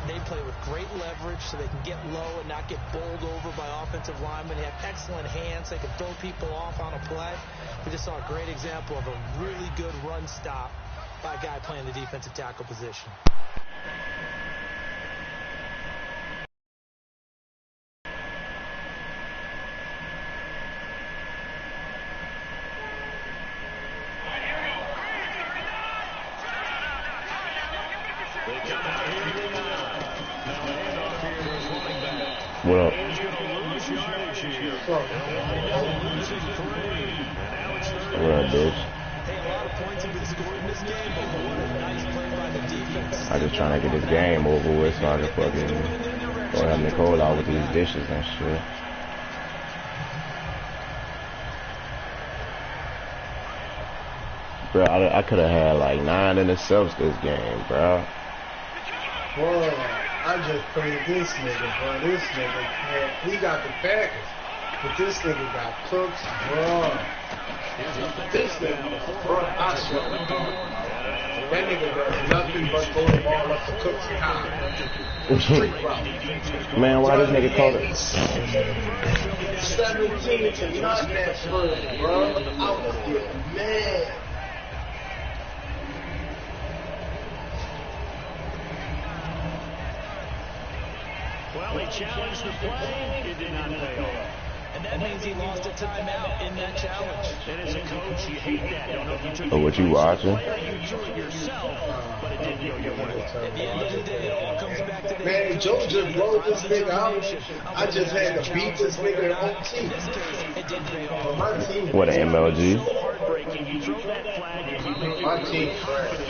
Speaker 3: they play with great leverage so they can get low and not get bowled over by offensive linemen. They have excellent hands. They can throw people off on a play. We just saw a great example of a really good run stop by a guy playing the defensive tackle position.
Speaker 5: What up? What up, bitch? I just trying to get this game over with so I can fucking go help Nicole out with these dishes and shit. Bro, I could have had like 9 intercepts this game, bro.
Speaker 6: Boy, I just prayed this nigga, bro. This nigga, man, he got the Packers, but this nigga got Cooks, bro. This nigga, bro, I swear to God, that nigga does nothing but throw the ball up to Cooks and High. Street route.
Speaker 5: Man, why this nigga called it?
Speaker 6: 17 to not that first, bro. I was getting mad.
Speaker 2: Well, he challenged the play. It did not pay off.
Speaker 3: And that means he lost a timeout in that challenge.
Speaker 2: And as a coach, you hate that. Don't know if you took
Speaker 5: Oh, what you watching?
Speaker 2: You drew it yourself, but it didn't go your way.
Speaker 3: At the end of the day, it all comes back to
Speaker 6: Man, Joe just rolled this nigga out. I just had to beat this nigga in OT. My team.
Speaker 5: What, an MLG?
Speaker 2: Heartbreaking. You throw that flag.
Speaker 6: My team trash.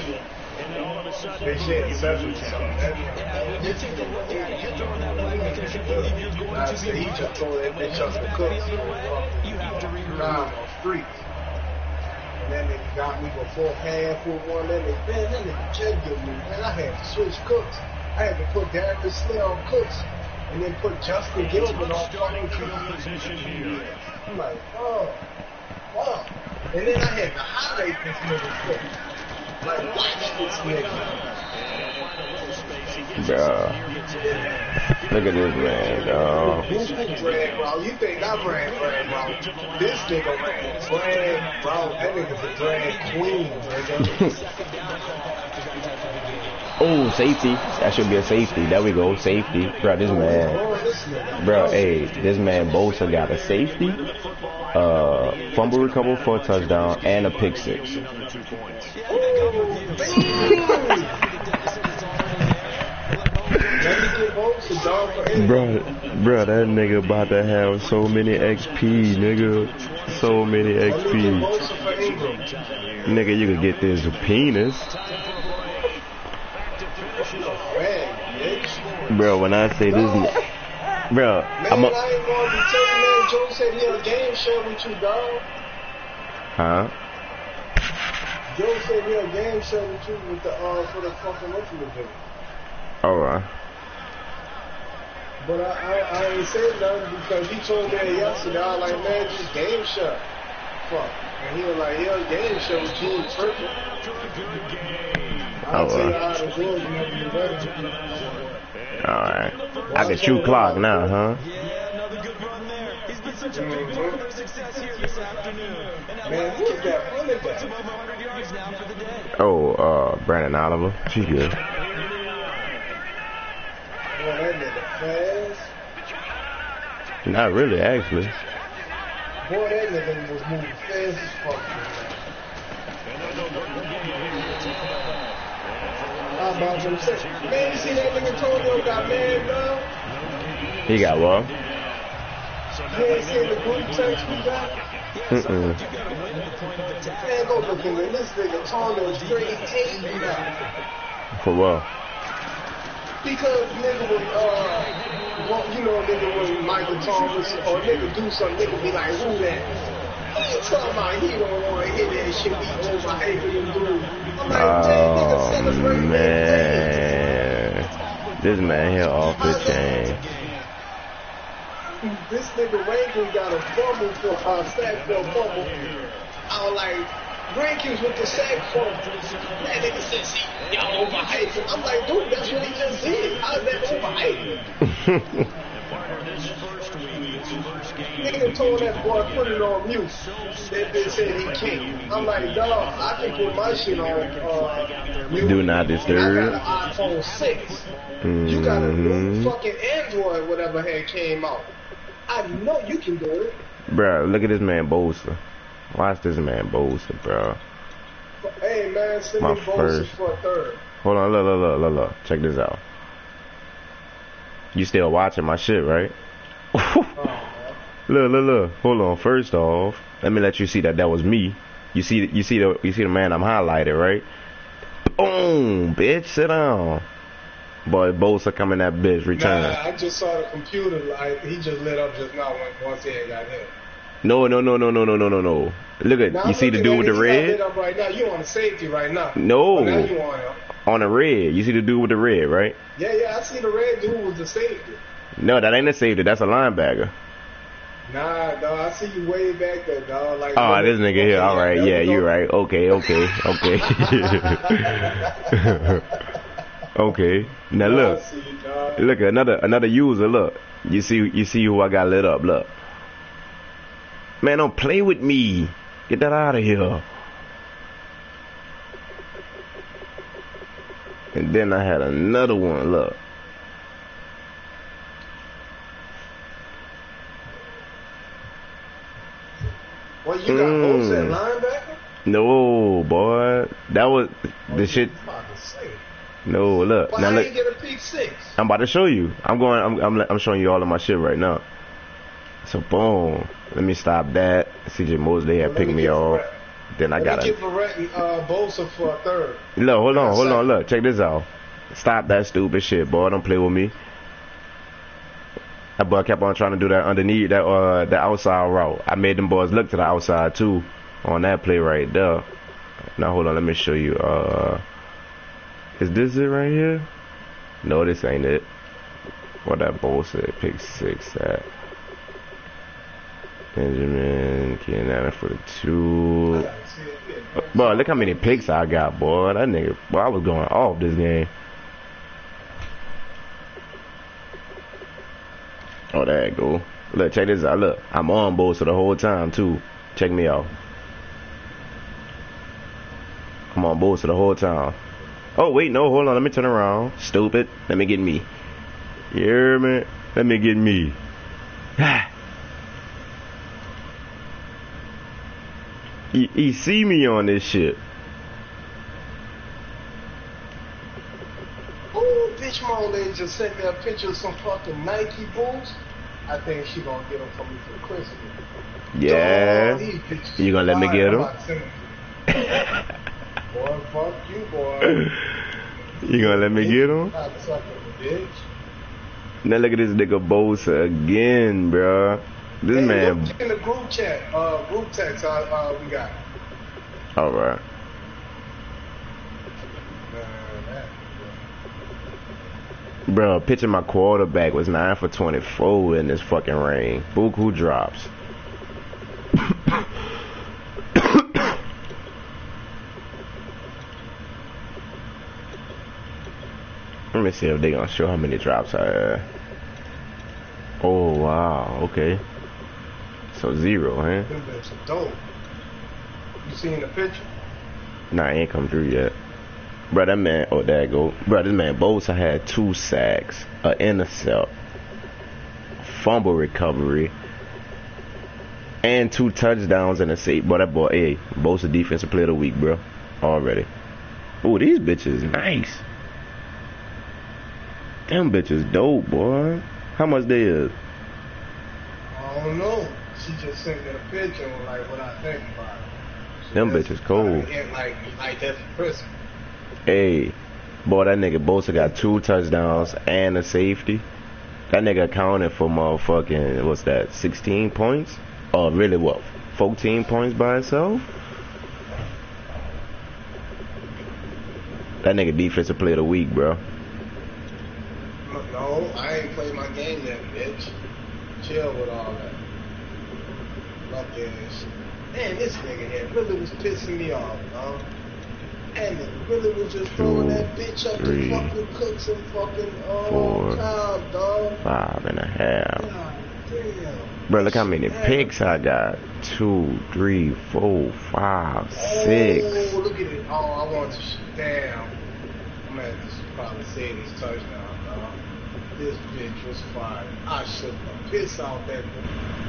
Speaker 2: And then all of a sudden,
Speaker 6: They said 7 something.
Speaker 3: You take a look at it, you're throwing that flag because you believe you're going
Speaker 6: I
Speaker 3: to
Speaker 6: said he just threw that bitch up the
Speaker 3: Cooks.
Speaker 6: Cooks.
Speaker 3: You have to regroup.
Speaker 6: Down on the streets. And that nigga got me before half for one. That nigga just get me. Man, I had to switch Cooks. I had to put Darius Slay on Cooks and then put Justin Gilbert on fucking Cooks. I'm like, oh, wow. And then I had to highlight this nigga Cooks. Like, watch this nigga.
Speaker 5: Bruh. Look at this man, dog.
Speaker 6: Who brag, bro? You think I brag, bro? This nigga brag, bro. That nigga's a drag queen, nigga.
Speaker 5: Oh, safety. That should be a safety. There we go. Safety. Bro, this man. Bro, hey, this man Bosa got a safety, fumble recovery for a touchdown, and a pick six. Bro, that nigga about to have so many XP, nigga. So many XP. Nigga, you could get this penis. Bro, when I say this, bro,
Speaker 6: man, I ain't gonna be telling you, man. Joe said he had a game show with you, dog.
Speaker 5: Huh?
Speaker 6: Joe said he had a game show with you with the for the fucking what you were doing.
Speaker 5: Alright.
Speaker 6: But I ain't saying nothing because he told me that yesterday. I was like, man, just game show. Fuck. And he was like, yeah, game show with you and Turkey. I'll tell you how it was whenever you're ready.
Speaker 5: Alright. I can shoot clock now, huh?
Speaker 3: Yeah, another good run there. He's been such a big part of their success here this afternoon.
Speaker 6: Man, who is that running back?
Speaker 3: Puts him over 100 yards now for the day.
Speaker 5: Oh, Brandon Oliver. She's good.
Speaker 6: Boy, that nigga fast.
Speaker 5: Not really, actually.
Speaker 6: Boy, that nigga was moving fast as fuck. I'm about to say, man, you see that nigga Antonio got mad, dog?
Speaker 5: He got what?
Speaker 6: You ain't seen the group text we got?
Speaker 5: Mm-mm.
Speaker 6: Man, go look in there. This nigga Antonio straight hating now.
Speaker 5: For what?
Speaker 6: Because nigga would, you know, nigga was Michael Thomas, or nigga do something, nigga be like, who that? He ain't talking about he don't want to hear that shit, we overhyping him, dude. I'm like, nigga, celebrate
Speaker 5: Man. This man here off the chain.
Speaker 6: This nigga Rankin got a fumble for sack for a fumble. I was like, Rankins with the sack fumble. That nigga said, see, y'all overhyping. I'm like, dude, that's what he just did. How's that overhyping? Nigga told that boy, put it on mute. That bitch said he can't. I'm like, dog, I can put my shit on mute.
Speaker 5: Do not disturb.
Speaker 6: I got an iPhone 6. You got a new fucking Android, whatever had came out. I know you can do it.
Speaker 5: Bro, look at this man Bosa. Watch this man Bosa, bro.
Speaker 6: Hey, man, send me Bosa for a third.
Speaker 5: Hold on, look. Check this out. You still watching my shit, right? Look. Hold on. First off, let me let you see that was me. You see the man I'm highlighted, right? Boom, bitch, sit down. Boy, Bosa coming that bitch, return.
Speaker 6: Nah, I just saw the computer light. He just lit up just now once he got hit.
Speaker 5: No. Look at, you see the dude with the red?
Speaker 6: Lit up right now. You on the safety right now.
Speaker 5: No.
Speaker 6: Oh, now you on
Speaker 5: the red. You see the dude with the red, right?
Speaker 6: Yeah, I see the red dude with the safety.
Speaker 5: No, that ain't a safety. That's a linebacker.
Speaker 6: Nah, dog, I see you way back there, dog. Like,
Speaker 5: oh, this nigga here. All right, yeah, you're right. Okay. Okay. Now look, look at another user. Look, you see who I got lit up. Look, man, don't play with me. Get that out of here. And then I had another one. Look.
Speaker 6: Well, you got Bosa at linebacker?
Speaker 5: No, boy, that was the shit. No, look.
Speaker 6: Well,
Speaker 5: now look.
Speaker 6: You get a pick six?
Speaker 5: I'm about to show you. I'm showing you all of my shit right now. So boom. Let me stop that. CJ Mosley had picked me off. Then I got
Speaker 6: to give Bosa for a third.
Speaker 5: Look, hold on. Look, check this out. Stop that stupid shit, boy. Don't play with me. That boy kept on trying to do that underneath that the outside route. I made them boys look to the outside too on that play right there. Now hold on, let me show you. Is this it right here? No, this ain't it. What that bull said, pick six at. Benjamin, Keenan Allen for the 2. Boy, look how many picks I got, boy. That nigga, boy, I was going off this game. Oh, there you go. Look, check this out. Look, I'm on Bosa the whole time, too. Check me out. I'm on Bosa the whole time. Oh, wait, no, hold on. Let me turn around. Stupid. Let me get me. You hear me? Let me get me. He see me on this shit.
Speaker 6: Ooh, bitch, my old lady just sent me a picture of some fucking Nike boots. I think she gonna get them for me for Christmas.
Speaker 5: Yeah.
Speaker 6: Dog,
Speaker 5: You gonna let me get them?
Speaker 6: Boy, fuck you, boy.
Speaker 5: You gonna let me get them?
Speaker 6: Bitch.
Speaker 5: Now look at this nigga Bosa again, bruh. This
Speaker 6: hey,
Speaker 5: man.
Speaker 6: Look in the group chat, group text, we got.
Speaker 5: All right. Bro, pitching my quarterback was 9 for 24 in this fucking rain. Buku drops. Let me see if they gonna show how many drops I had. Oh wow, okay. So 0, huh?
Speaker 6: Them bitches dope. You seen the picture?
Speaker 5: Nah, I ain't come through yet. Bro, that man, oh, there you go. Bro, this man Bosa had 2 sacks, an intercept, fumble recovery, and 2 touchdowns and a save. Boy, that boy, hey, Bosa defensive player of the week, bro. Already. Oh, these bitches nice. Them bitches dope, boy. How much they is?
Speaker 6: I don't know. She just sent me the picture and like what I think about it.
Speaker 5: Them bitches cold.
Speaker 6: Like that's for Christmas.
Speaker 5: Hey, boy, that nigga Bosa got 2 touchdowns and a safety. That nigga accounted for motherfucking, what's that, 16 points? Or really what, 14 points by himself? That nigga defensive player of the week, bro.
Speaker 6: No, I ain't played my game yet, bitch. Chill with all that. Fuck ass. Man, this nigga here really was pissing me off, dog. And it really was just throwing that bitch up to fucking Cooks and fucking
Speaker 5: 4,
Speaker 6: Cobb, dog.
Speaker 5: 5.5.
Speaker 6: God damn.
Speaker 5: Bro, look how many picks I got. 2, 3, 4, 5, 6.
Speaker 6: Oh, look at it. Oh, I want to damn. I'm gonna have to probably say this touchdown, dog. This bitch was fire. I shook the piss out that bitch.